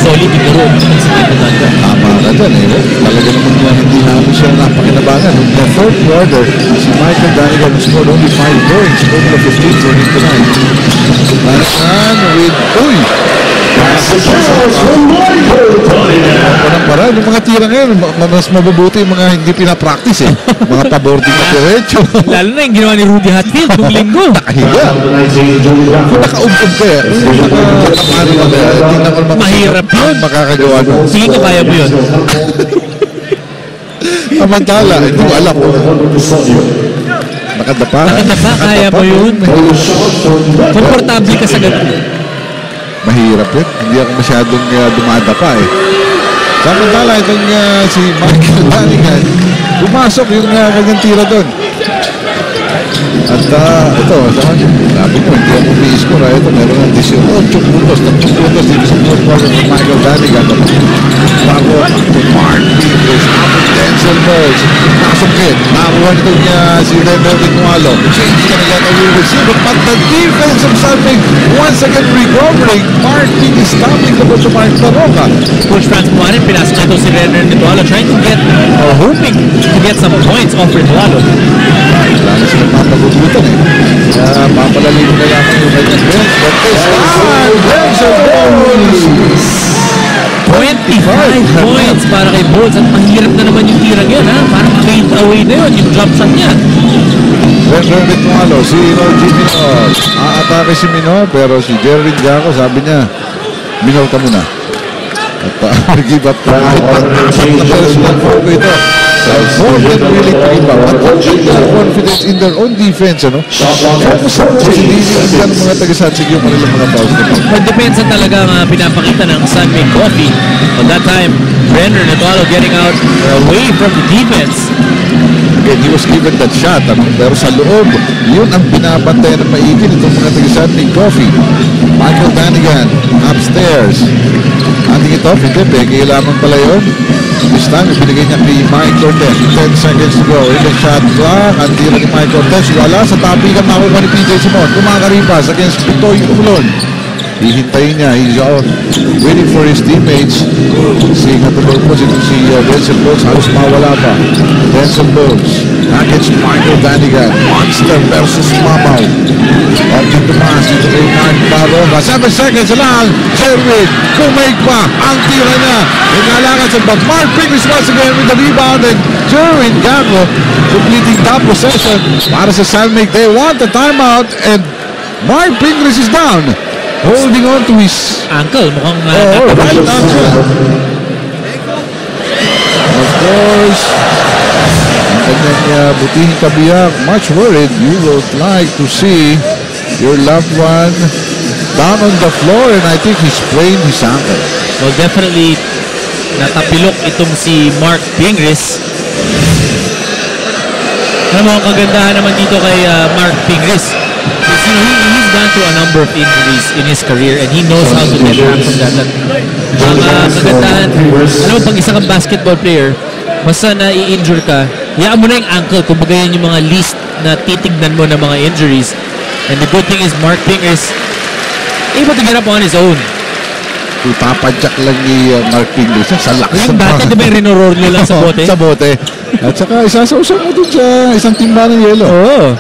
solid yung laro si Michael Danigan. Tama ka dyan eh. Talaga naman yan, hindi namin siya napakinabangan. In the third quarter, si Michael Danigan scored only 5 points. Total of 15 for him tonight. Danigan with, parang yung mga tira ngayon, mas mabubuti yung mga hindi pinapractice eh. Mga paboarding na diretso. Lalo na yung ginawa ni Rudy Hatfield kung linggo. Nakahiga. Kung nakaubog ka eh. Mahirap yun. Makakagawa nun. Sige ka, kaya mo yun. Samantala, hindi ko alam. Nakadapa. Nakadapa, kaya mo yun. Komportable ka sa ganun. Mahirap yun. Hindi ako masyadong dumadapa eh. Samantala, itong si Michael Danigan, pumasok yung kanyang tira doon. At ito, sabi ko, hindi ako i-score. Ito, meron ng 18 puntos, 3 puntos dito sa fourth quarter ng Michael Danigan. Bago to Mark Pingles, after Denzel Mills, pasok nakuha nitong si Remo Vinualo. Change ka na yata will receive it, but the defense of San Mig once again recovering. Mark Pingles stopping the ball to Mark Taroca. Coach Franz Pumarin, pinasok na ito si Remo Vinualo, trying to get, or hoping to get some points off Vinualo. Wala na silang mapagugutan eh. Kaya mapalalim na lamang yung kanyang bench. But this time, Denzel Mills! 25 points para kay Bulls at mahirap na naman yung tirang yun ha. Parang fade away na yun yung jump shot niya. Remo Vinualo, si OG Mino. Aatake si Mino pero si Jerwin Gago sabi niya minor ka muna. At give up to personal foul ito. More than willing to give up. At their confidence in their own defense, ano? Kasi hindi ng mga taga-Satsig yung kanilang mga fouls. Magdepensa talaga ang pinapakita ng San Mig Coffee. On that time, Brenner Natualo getting out away from the defense. Again, he was given that shot, ano? Pero sa loob, yun ang binabantayan ng maigin itong mga taga-San Mig Coffee. Michael Danigan, upstairs. Ating ito, hindi, peke lamang pala yun. This time, ibinigay niya kay Mike Cortez. 10 seconds to go. In the shot clock, ang tira ni Mike Cortez. Wala sa tapikan makuha ni PJ Simon. Kumakaripas against Pitoy Umulon. Hihintayin niya. He's out waiting for his teammates. Seeing at the purpose itong si Denzel Bones. Halos mawala pa. Denzel Bones against Michael Danigan. Monster versus Mamaw. Opting to pass dito kay Mark Baroga. 7 seconds lang. Sherwin, kumake pa. Ang tira niya. Nagalakan sa bag. Mark Pingris once again with the rebound. And Sherwin Gago completing top possession para sa San Mig. They want the timeout. And Mark Pingris is down. Holding on to his Ankle, mukhang right ankle. Of course, ang kanyang butihing kabiyak, much worried. You would like to see your loved one down on the floor, and I think he sprained his ankle. Well, definitely natapilok itong si Mark Pingris. Alam mo, ang kagandahan naman dito kay Mark Pingris is, you know, he's gone through a number of injuries in his career and he knows how to get back from that. Ang kagandahan, alam mo, pag isa kang basketball player, basta na i-injure ka, hayaan mo na yung ankle. Kumbaga yan yung mga least na titignan mo ng mga injuries. And the good thing is Mark Pingris able to get up on his own. Ipapadyak lang ni Mark Pingris sa lakas. Yung dati, di ba yung rinoror nyo lang sa bote? Sa bote. At saka isasawsaw mo dun sa isang timba ng yelo. Oo.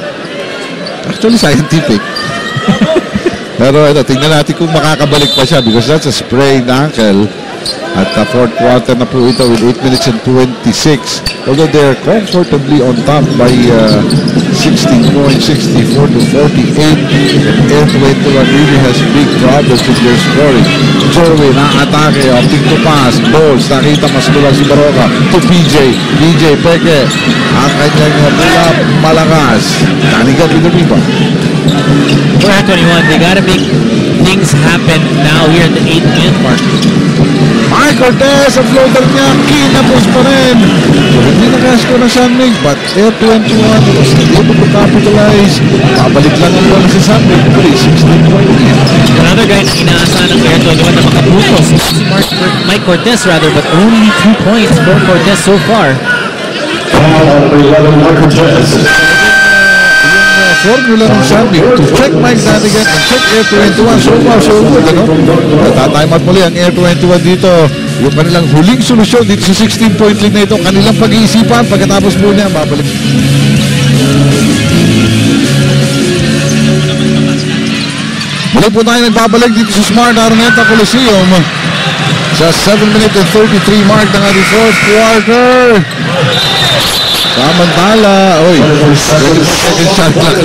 Actually, scientific. Pero ito, tingnan natin kung makakabalik pa siya because that's a sprained ankle. At the fourth quarter na po ito with 8 minutes and 26. Although they're comfortably on top by 16 points, 64 to 48. Air 21 really has big problems with their scoring. Jorwin, na-atake, opting to pass. Balls, nakita mas luwag si Baroka to PJ. PJ, peke. Ang kanyang pula malakas. Danigan with the rebound. For Air 21, they gotta make things happen now here at the 8-minute mark. Mike Cortez, ang floater niya, kinapos pa rin. So, hindi nakasko na San Mig, but Air 21 was able to capitalize. Babalik lang ang bola si San Mig, 16 point lead. Another guy na inaasahan ng Air 21 na makaputos, si Mike Cortez rather, but only 2 points for Cortez so far. Foul number 11, Mark Cortez. Formula ng San Mig to check Mike Danigan and check Air 21. So far, so good, ano? Tatime out muli ang Air 21 dito. Yung kanilang huling solusyon dito sa 16-point lead na ito, kanilang pag-iisipan pagkatapos po niya, babalik. Muli po tayo nagbabalik dito sa Smart Araneta Coliseum sa 7 minutes and 33 mark ng ating fourth quarter. Samantala, oy, second shot lang.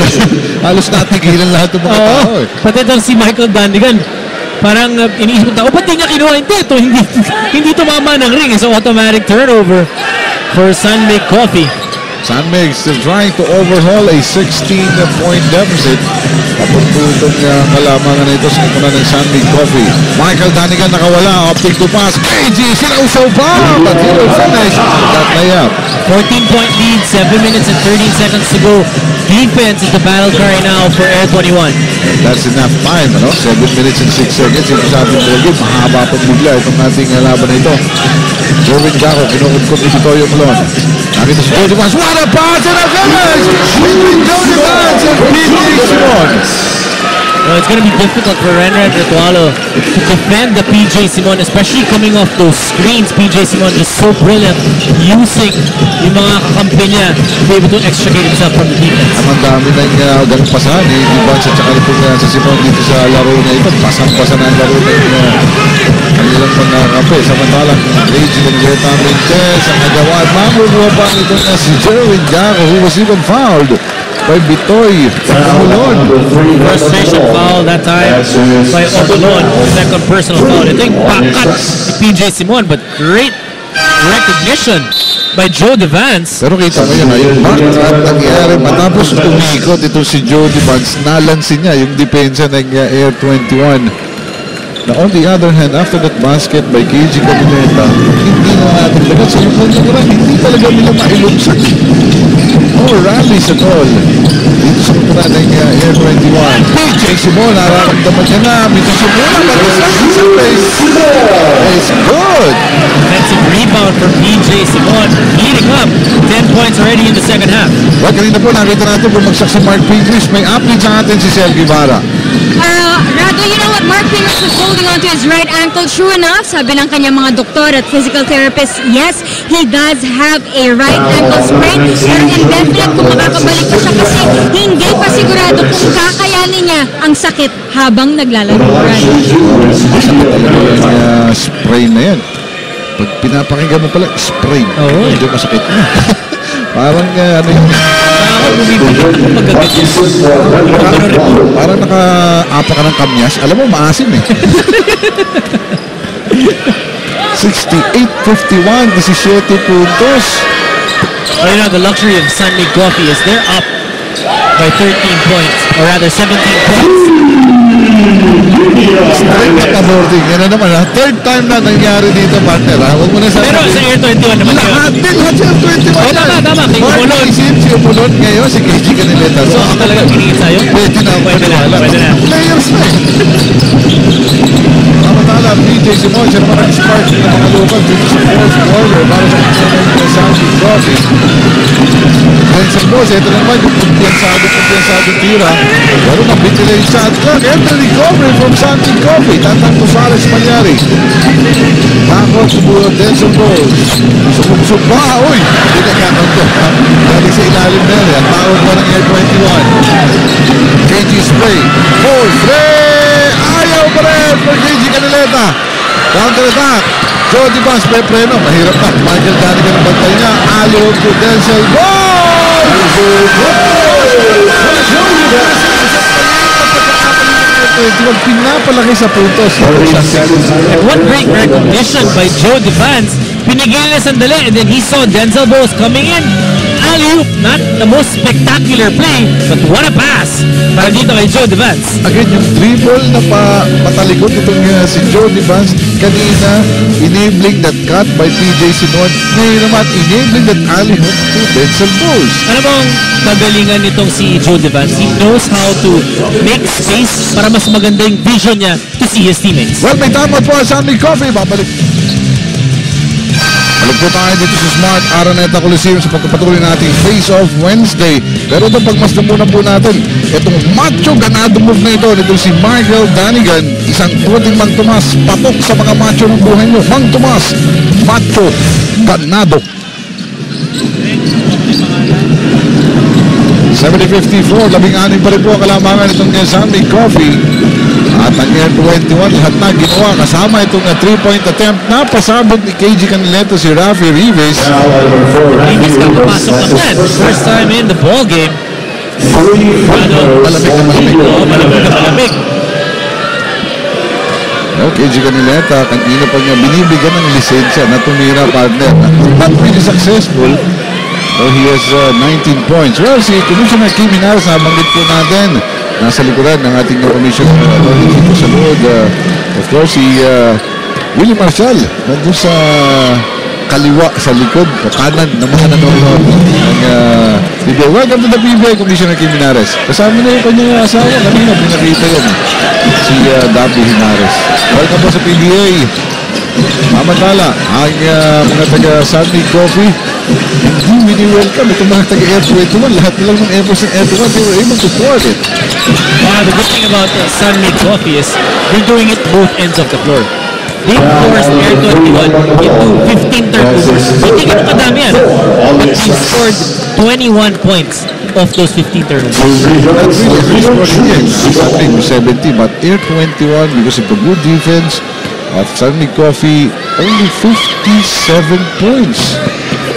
Halos natigilan lahat ng mga tao. Pati ito si Michael Danigan, parang iniisip ko, ba't di niya kinuha? Hindi tumama ng ring. So automatic turnover for San Mig Coffee. San Mig still trying to overhaul a 16-point deficit. Papunto itong kalamangan na ito sa kuna ng San Mig Coffee. Michael Danigan nakawala, opting to pass. KG, sinausaw pa, but he will finish that layup. 14-point lead, 7 minutes and 13 seconds to go. Defense is the battle cry now for Air 21. That's enough time, ano? 7 minutes and 6 seconds. Ito sa ating ball game, mahaba pang bigla itong ating laban na ito. Jorwin Gaco, kinukupkup ni Vitorio Malon. Nakita si Jody Vance. What a pass and a finish! Between Jody Vance and PJ Simon. Well, it's going to be difficult for Renner Ritualo to defend the PJ Simon, especially coming off those screens. PJ Simon is so brilliant using yung mga kakampi niya to be able to extricate himself from the defense. Ang dami na yung ganong pasahan ni Vance at saka na sa Simon dito sa laro na ito. Pasang-pasa na ang laro na kanilang mga kape. Samantalang Rage Bengueta Mentes ang nagawa at mamubuha pa ito na si Jerwin Gaco who was even fouled by Bitoy Amulon. Frustration foul that time by Omolon. Second personal foul. Ito yung bakat ni PJ Simon, but great recognition by Joe Devance. Pero kita mo yun, yung bakat nangyari matapos umikot itong si Joe Devance, nalansin niya yung depensa ng Air 21. Now, on the other hand, after that basket by KG Canileta, hindi na natin lagat sa yung pagkakuran, hindi talaga nila mailumsak. No rallies at all. Dito sa pagkakuran ng Air 21. PJ Simon, nararamdaman niya na. Mito Simon, nag-isang sa place. It's good. Defensive rebound for PJ Simon. Heating up. 10 points already in the second half. Well, kanina po nakita natin bumagsak si Mark Pingris. May update sa atin si Sel Guevara. Rado, you know what? Mark Pingris was holding on to his right ankle. True enough, sabi ng kanyang mga doktor at physical therapist, yes, he does have a right ankle sprain. Pero indefinite kung makakabalik pa siya kasi hindi pa sigurado kung kakayanin niya ang sakit habang naglalaro. Sprain na yan. Pag pinapakinggan mo pala, sprain. Oo. Medyo masakit na. Parang ano yung... Parang naka-apa ka ng kamyas. Alam mo, maasim eh. 68-51, 17 puntos. Right now, the luxury of San Mig Coffee is they're up by 13 points, or rather 17 points. Straight na ka-boarding. Yan na naman ha. Third time na nangyari dito, partner ha. Huwag mo na sabi. Pero sa Air 21 naman yun. Lahat sa Air 21 Oh, tama. Kay Mark Umulon. Isin, si Umulon ngayon, si KG Canileta. So, ako talaga pinigil sa'yo? Pwede na. Pwede na. Players na eh. Samantala, PJ Simon, siya naman ang spark ng mga lupan dito sa fourth quarter para sa kanyang San Mig Coffee. Benson Boss, ito naman yung kumpiyansado tira. Pero nabitilay yung shot clock. And the recovery from San Mig Coffee. Tatang Rosales Malyari. Takot subulo Denson Boss. Sumubsog pa. Uy! Hindi nagkakaroon to. Dali sa ilalim na yan. Ang tawag pa ng Air 21. KG Spray. Full three! Ayaw pa rin for KG Canileta. Counter attack. Joe Devance may preno. Mahirap na. Michael Danigan ang bantay niya. Alo to Denzel Ball! Pinapalaki sa puntos. And what great recognition by Joe Devance. Pinigil na sandali and then he saw Denzel Bowes coming in. Alley-oop, not the most spectacular play, but what a pass para dito kay Joe Devance. Again, yung dribble na patalikod itong si Joe Devance kanina, enabling that cut by PJ Simon. Ngayon naman, enabling that alley-oop to Denzel Bowes. Ano bang kagalingan nitong si Joe Devance? He knows how to make space para mas maganda yung vision niya to see his teammates. Well, may tamad po ang San Mig Coffee. Babalik po tayo dito sa Smart Araneta Coliseum sa pagpapatuloy nating Face Off Wednesday. Pero ito, pagmasdan muna po natin, itong macho ganado move na ito, nito si Michael Danigan, isang pwedeng Mang Tomas, patok sa mga macho ng buhay nyo. Mang Tomas, macho ganado. 70-54, 16 pa rin po kalamangan itong San Mig Coffee. At ang Air 21, lahat na ginawa kasama itong 3-point attempt na pasabog ni KG Canileta si Rafi Rivas. Rivas kapapasok lang yan. First time in the ball game. Malamig. KG Canileta, kanina pa niya binibigyan ng lisensya na tumira, partner. Not really successful. So he has 19 points. Well, si Commissioner Kim Hinaras, nabanggit po natin, nasa likuran ng ating commissioner dito sa lood. Of course, si Willie Marshall, nandun sa kaliwa, sa likod, o kanan ng mga nanonood ng PBA. Welcome to the PBA, Commissioner Kim Hinaras. Kasama na yung kanyang asawa. Kanina, pinakita yun. Si Dabi Hinaras. Welcome po sa PBA. Mamantala, ang mga taga-San Mig Coffee, hindi welcome itong mga taga-Air 21. Lahat nilang ng efforts ng Air 21, they were able to thwart it. The good thing about San Mig Coffee is they're doing it both ends of the floor. They forced Air 21 into 15 turnovers. Hindi ganun kadami yan. But they scored 21 points of those 15 turnovers. That's really scoring games. Something 70, but Air 21, because of the good defense of San Mig Coffee, only 57 points.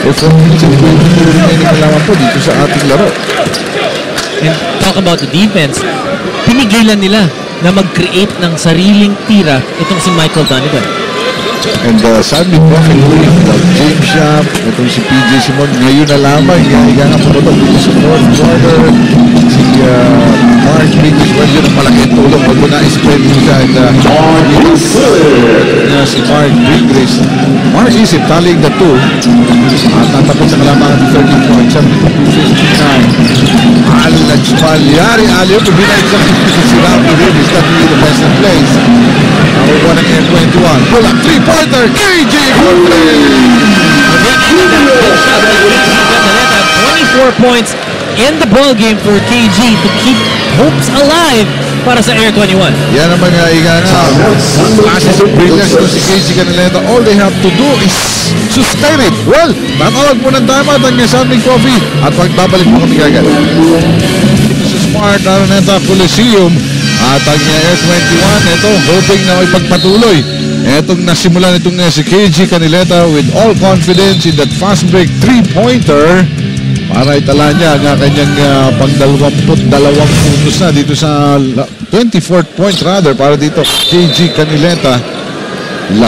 O 14 remaining na lamang po dito sa ating laro. And talk about the defense, pinigilan nila na mag-create ng sariling tira itong si Michael Donegan. And San Mig Coffee, James Yap, itong si PJ Simon, ngayon na lamang, higa nga po dito sa fourth quarter. Si Mark Biggs, well, yun ang malaking tulong. Huwag mo na-spread mo siya. And si Mark Biggs, Mark isip, taling the two. At natapos sa kalamangan ng 30 points, 72-59. Alex Pagliari, aliyo, pabinay sa si Rafi Davis, that will be the best in place. Nakukuha ng N21. Pull up, three-pointer, KJ Goodley! 24 points in the ball game for KG to keep hopes alive para sa Air 21. Yan naman nga, iga nga. Classes of brilliance to si KG Canileta. All they have to do is sustain it. Well, natawag mo ng tama ng San Mig Coffee at pagbabalik mo kami agad. Ito sa Smart Araneta Coliseum at ang Air 21, ito, hoping na may pagpatuloy. Etong nasimulan itong si KG Canileta with all confidence in that fast break three-pointer para itala niya ang kanyang pang-22 puntos na dito sa 24th point rather para dito KG Canileta. 12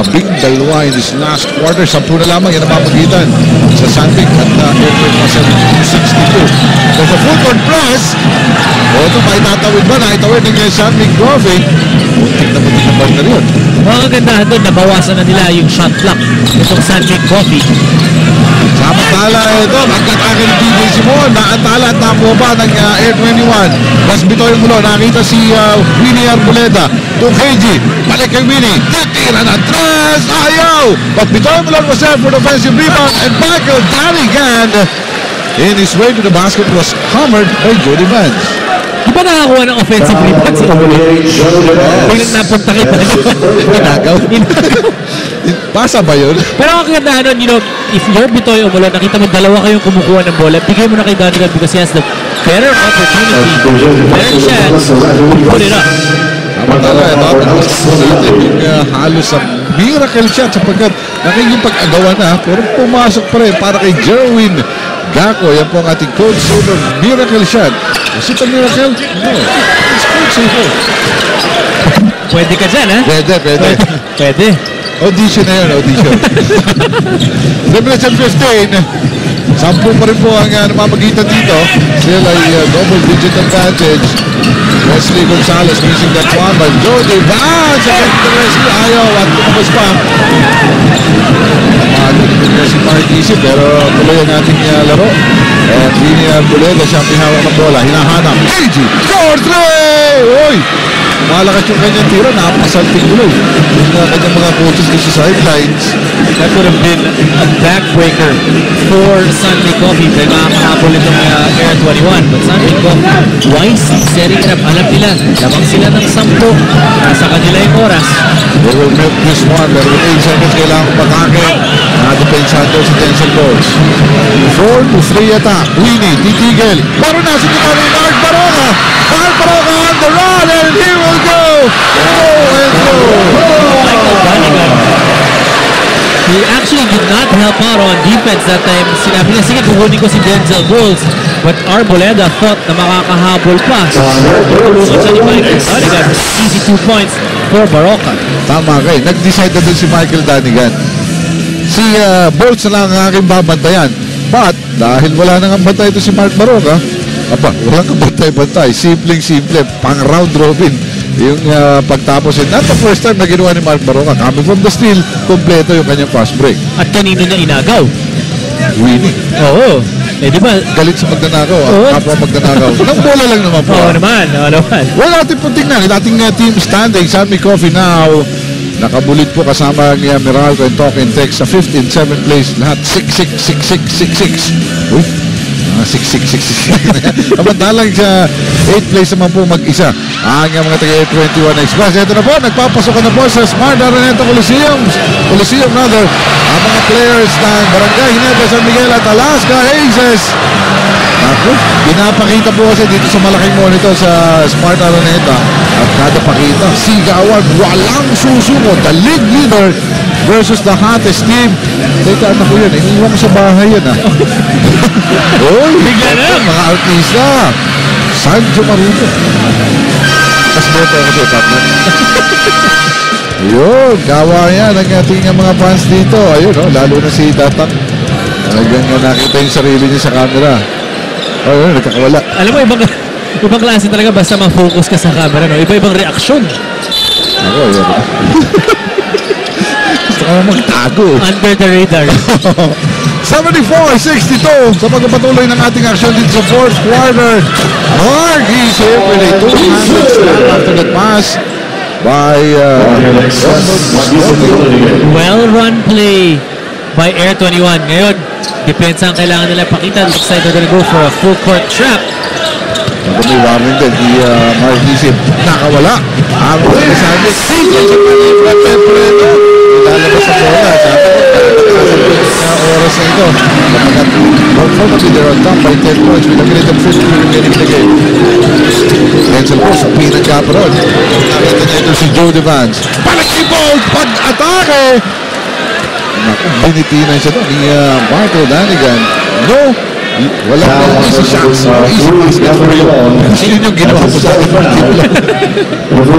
in this last quarter. 10 na lamang yan ang mapagitan sa San Mig at Airport Pasal 262. There's a full court press. O ito, maitatawid ba? Naitawid ng San Mig Coffee. Muntik na partner yun. Mga kagandahan doon, nabawasan na nila yung shot clock itong San Mig Coffee. Samantala ito, nagkatake ni DJ Simon. Naantala at nakuha ng Air 21. Mas bito yung mulo. Nakita si Winnie Arboleda. 2 KG. Balik kay Winnie. Natira na tres. Ayaw. But bito yung mulo was there for the offensive rebound. And Michael Donegan in his way to the basket was hammered by Jody Vance. Di ba nakakuha ng offensive rebound si Pinag napunta kay Ginagaw. Pasa ba yun? Pero ang kagandahan nun, you know, if you're Bitoy Umulan, nakita mo dalawa kayong kumukuha ng bola, bigay mo na kay Donegan because he has the better opportunity, better chance to put it up. Samantala, ito yung halos sa miracle shot sapagkat nakikipag-agawa na pero pumasok pa rin para kay Jerwin Gako. Yan po ang ating coach of miracle shot. Is it a miracle? No. It's coach Sifo. Pwede ka dyan, ha? Pwede. Audition na yun, audition. Revelation 15. 10 pa rin po ang namamagitan dito. Sila ay double digit advantage. Wesley Gonzalez missing that one by Jody Vance. Again to the rescue. Ayaw at tumabas pa. Matutunin si Mark Isip pero tuloy ang ating laro. At Vinny Arboleda siya ang pihawak ng bola. Hinahanap. KG! Score 3! Uy! Malakas yung kanyang tira. Napasalting gulo. Yung kanyang mga coaches dito sa sidelines. That would have been a backbreaker for San Mig Coffee. Kaya makakahabol itong Air 21. But San Mig Coffee, wisely setting it up. Alam nila, lamang sila ng 10. Nasa kanila yung oras. They will milk this one. Pero with 8 seconds kailangan patake. Nakadepensahan daw si Denzel Bowles. 4-3 attack. Winnie, titigil. Pero nasa kita ni Mark Baroka. Mark Baroka on the run and he will go. And go. Michael Donegan. He actually did not help out on defense that time. Sinabi niya, sige, kukunin ko si Denzel Bowles. But Arboleda thought na makakahabol pa. Tulungan siya ni Michael Donegan. Easy 2 points for Baroka. Tama kayo. Nag-decide na dun si Michael Donegan. Si Bowles na lang ang aking babantayan. But, dahil wala nang bantay ito si Mark Baroka, walang kabantay-bantay. Simpleng-simple. Pang-round robin. Yung pagtapos, not the first time na ginawa ni Mark Baroka. Coming from the steal, kompleto yung kanyang fast break. At kanino niya inagaw? Winning. Oo. Eh, di ba? Galit sa magnanakaw. Kapwa magnanakaw. Nang bola lang naman po. Oo naman. Well, natin po tingnan. Ating team standing. San Mig Coffee now. Nakabulit po kasama ang Meralco and Talk and Text sa 5th and 7th place. Lahat 6-6. Uy. 6-6. Samantalang sa 8th place naman po mag-isa. Ang mga taga-21 Express. Ito na po. Nagpapasok na po sa Smart Araneta Coliseum rather. Ang mga players ng Barangay Hinebra San Miguel at Alaska Aces. Ako, pinapakita po kasi dito sa malaking monitor sa Smart Araneta at kada pakita, sigawan, walang susunod. The league leader versus the hottest team. Teka, anak ko yun. Iniwan ko sa bahay yan, ha? Oy, bigla na. Mga artista. Sancho Maruto. Mas boto ako sa Tatman. Ayun, kawayan ang ating mga fans dito. Ayun, lalo na si Tatak. Talagang nakita yung sarili niya sa camera. Ayun, nagkakawala. Alam mo, ibang klase talaga basta ma-focus ka sa camera, no? Iba-ibang reaksyon. Ako, yun. Gusto ka magtago. Under the radar. 74-62 sa pagpapatuloy ng ating aksyon dito sa fourth quarter. Mark Isip with a two-handed slam after the pass by Well-run play by Air 21. Ngayon, depensa ang kailangan nila pakita. Looks like they're gonna go for a full court trap. may warning din ni Mark Isip. Nakawala. Ang sabi, sige sa Pepreto. Lalabas sa bola. Sabi ko, oras na ito. Unfortunately, they're on top by 10 points with a minute and 50 remaining in the game. Denzel Post, pinagkaparod. Nakita niya ito si Joe Devance. Panakibold! Pag-atake! Naku, binitinan siya doon ni Marco Danigan. No! Wala na easy shots. Easy basket for you. Yun yung ginawa ko sa akin. Ano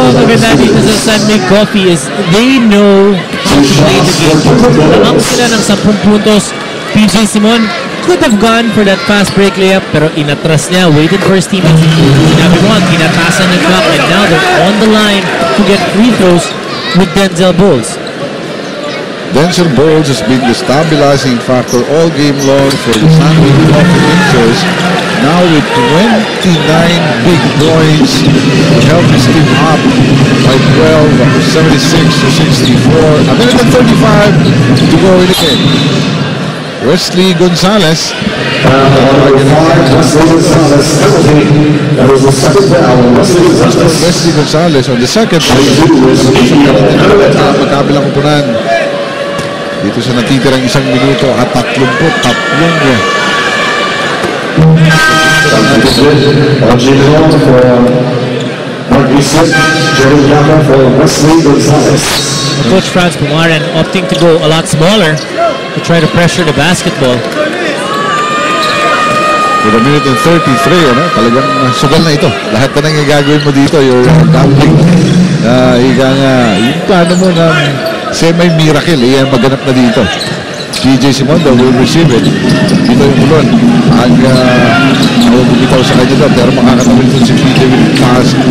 ang maganda dito sa Sunmig Coffee is they know how to play the game. Nakam sila ng 10 puntos. PJ Simon could have gone for that fast break layup pero inatras niya, waited for his teammates. Sinabi mo nga, kinatasan ng clock and now they're on the line to get free throws with Denzel Bowles. Denzel Bowles has been the stabilizing factor all game long for the Sunmig Coffee Mixers. Now with 29 big points to help his team up by 12, 76-64. A minute and 35 to go in the game. Wesley Gonzalez. Wesley Gonzalez on the second play. Magkabilang kupunan. Dito sa natitirang 1 minuto at 33 niya. Coach Franz Pumaren opting to go a lot smaller to try to pressure the basketball. With a minute and 33, talagang sugal na ito. Lahat na nang gagawin mo dito, you're gambling. Ika nga, yung plano mo na semi-miracle, yan maganap na dito. PJ Simon will receive it. Dito yung ulon. Ang bumitaw sa kanya doon, pero makakatawin doon si PJ with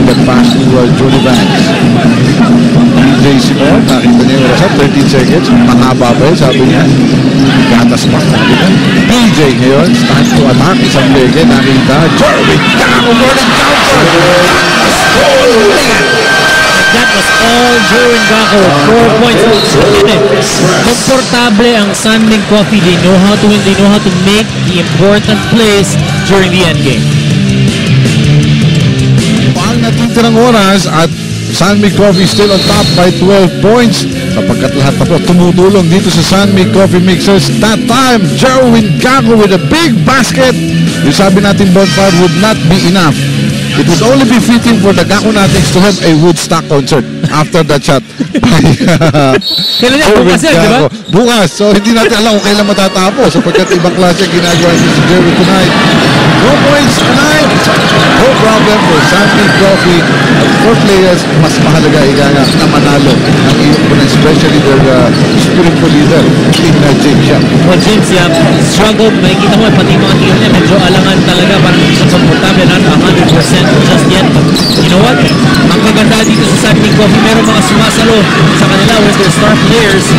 that pass to Johnny Vance. PJ Simon, nakita niya yung oras 13 seconds. Mahaba pa yun, sabi niya. Gatas pa, sabi niya. PJ ngayon, stand to attack. Isang lege, nakita. Jeremy Gamo, morning counter. That was all Joe Ngako. 4 points. Komportable ang Sunmig Coffee. They know how to win. They know how to make the important plays during the end game. Pang natitirang oras at Sunmig Coffee still on top by 12 points. Sapagkat lahat na po tumutulong dito sa Sunmig Coffee Mixers. That time, Jerwin Gago with a big basket. Yung sabi natin bonfire would not be enough. It would only be fitting for the Gako Natics to have a Woodstock concert after that shot. Kailan yan? Bukas yan, di ba? Bukas. So, hindi natin alam kung kailan matatapos sapagkat ibang klase ginagawa niya si Jerry tonight. No points tonight. No problem for Sunmig Coffee. At 4 players, mas mahalaga na manalo ang iyong opponent, especially their spiritual leader in James Yap. Well, James Yap struggled. Makikita mo, pati mga team niya, medyo alangan talaga. Parang hindi siya komportable, not 100% just yet. But you know what? Ang maganda dito sa Sunmig Coffee, meron mga sumasalo sa kanila with their star players.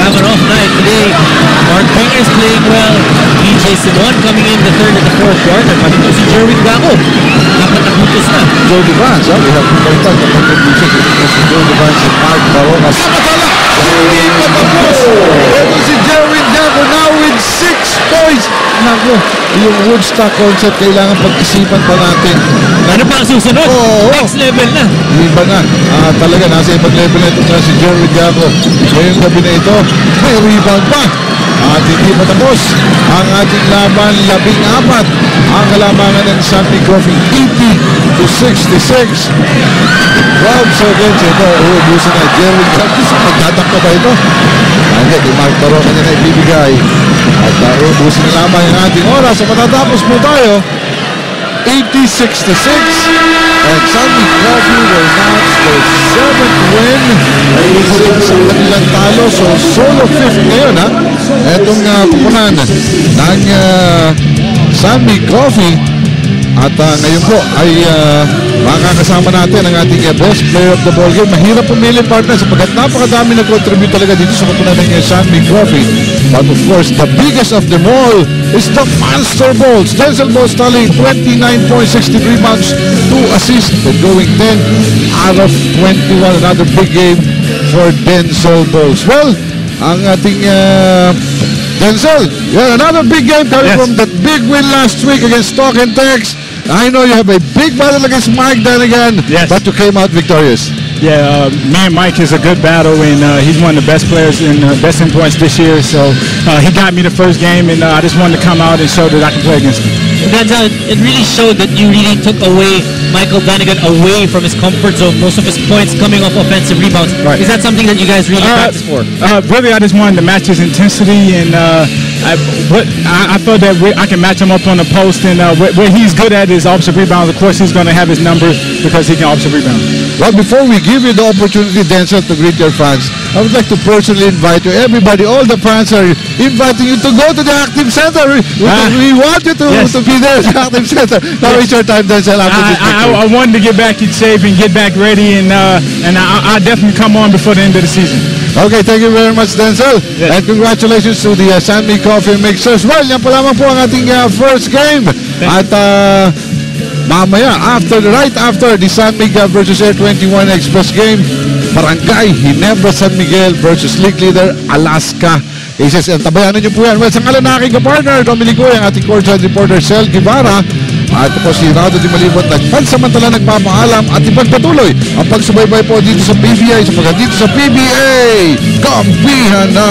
Have an off night today. Mark Pinger is playing well. PJ Simon coming in the third and the fourth quarter. Pati po si Jerwin Gago. Dapat nakutos na. Joe Devance, we have to point out the contribution si Joe Devance and Mark Baronas. Hindi patapos. Ito si Jerwin Gago now with 6 points. Naku, yung Woodstock concert kailangan pag-isipan pa natin. Ano pa ang susunod? Next level na. Iba na. Talaga, nasa ibang level na ito na si Jerwin Gago. Ngayong gabi na ito, may rebound pa. At hindi matapos ang ating laban, 14. Ang kalamangan ng Sunmig Coffee, 80-66. 12 seconds. Ito, uubusin na. Jerwin Gago, magtatak pa ba ito? Hindi, di Mark Taro kanya na ibibigay. At uubusin na lamang yung ating oras. So matatapos po tayo. 86-6. And San Mig Coffee will notch their 7th win. 6 ang kanilang talo. So, solo 5th ngayon, ha? Etong pupunan ng San Mig Coffee. At ngayon po ay makakasama natin ang ating best player of the ball game. Mahirap pumili, partner, sapagkat napakadami nag-contribute talaga dito sa pupunan ng San Mig Coffee. But of course, the biggest of them all is the Monster Balls. Denzel Balls tallying 29.63 rebounds, 2 assists, and going 10 out of 21. Another big game for Denzel Balls. Well, ang ating Denzel, yeah, another big game coming from that big win last week against Talk and Text. I know you have a big battle against Mike Danigan, but you came out victorious. Yeah, me and Mike is a good battle, and he's one of the best players and best in points this year. So he got me the first game, and I just wanted to come out and show that I can play against him. Denzel, it really showed that you really took away Michael Danigan away from his comfort zone. Most of his points coming off offensive rebounds. Right. Is that something that you guys really practice for? Really, I just wanted to match his intensity, and I thought that I can match him up on the post, and what he's good at is offensive rebounds. Of course, he's going to have his numbers because he can offensive rebound. Well, before we give you the opportunity, Denzel, to greet your fans, I would like to personally invite you. Everybody, all the fans are inviting you to go to the Active Center. We want you to be there at the Active Center. Now it's your time, Denzel. I wanted to get back in shape and get back ready, and I'll definitely come on before the end of the season. Okay, thank you very much, Denzel. Yes. And congratulations to the San Mig Coffee Mixers. Well, yan pa lamang po ang ating first game. At mamaya, right after the San Mig versus Air 21 Express game, Barangay Ginebra San Miguel versus League Leader Alaska Aces. And tabayanan niyo po yan. Well, sa ngalan na aking kapartner, Dominic Goy, ang ating courtside reporter, Sel Guevara, at po si Rado Di Malibot, nagpansamantala nagpapaalam at ipagpatuloy ang pagsubaybay po dito sa PBA, sapagkat dito sa PBA, kampihan na!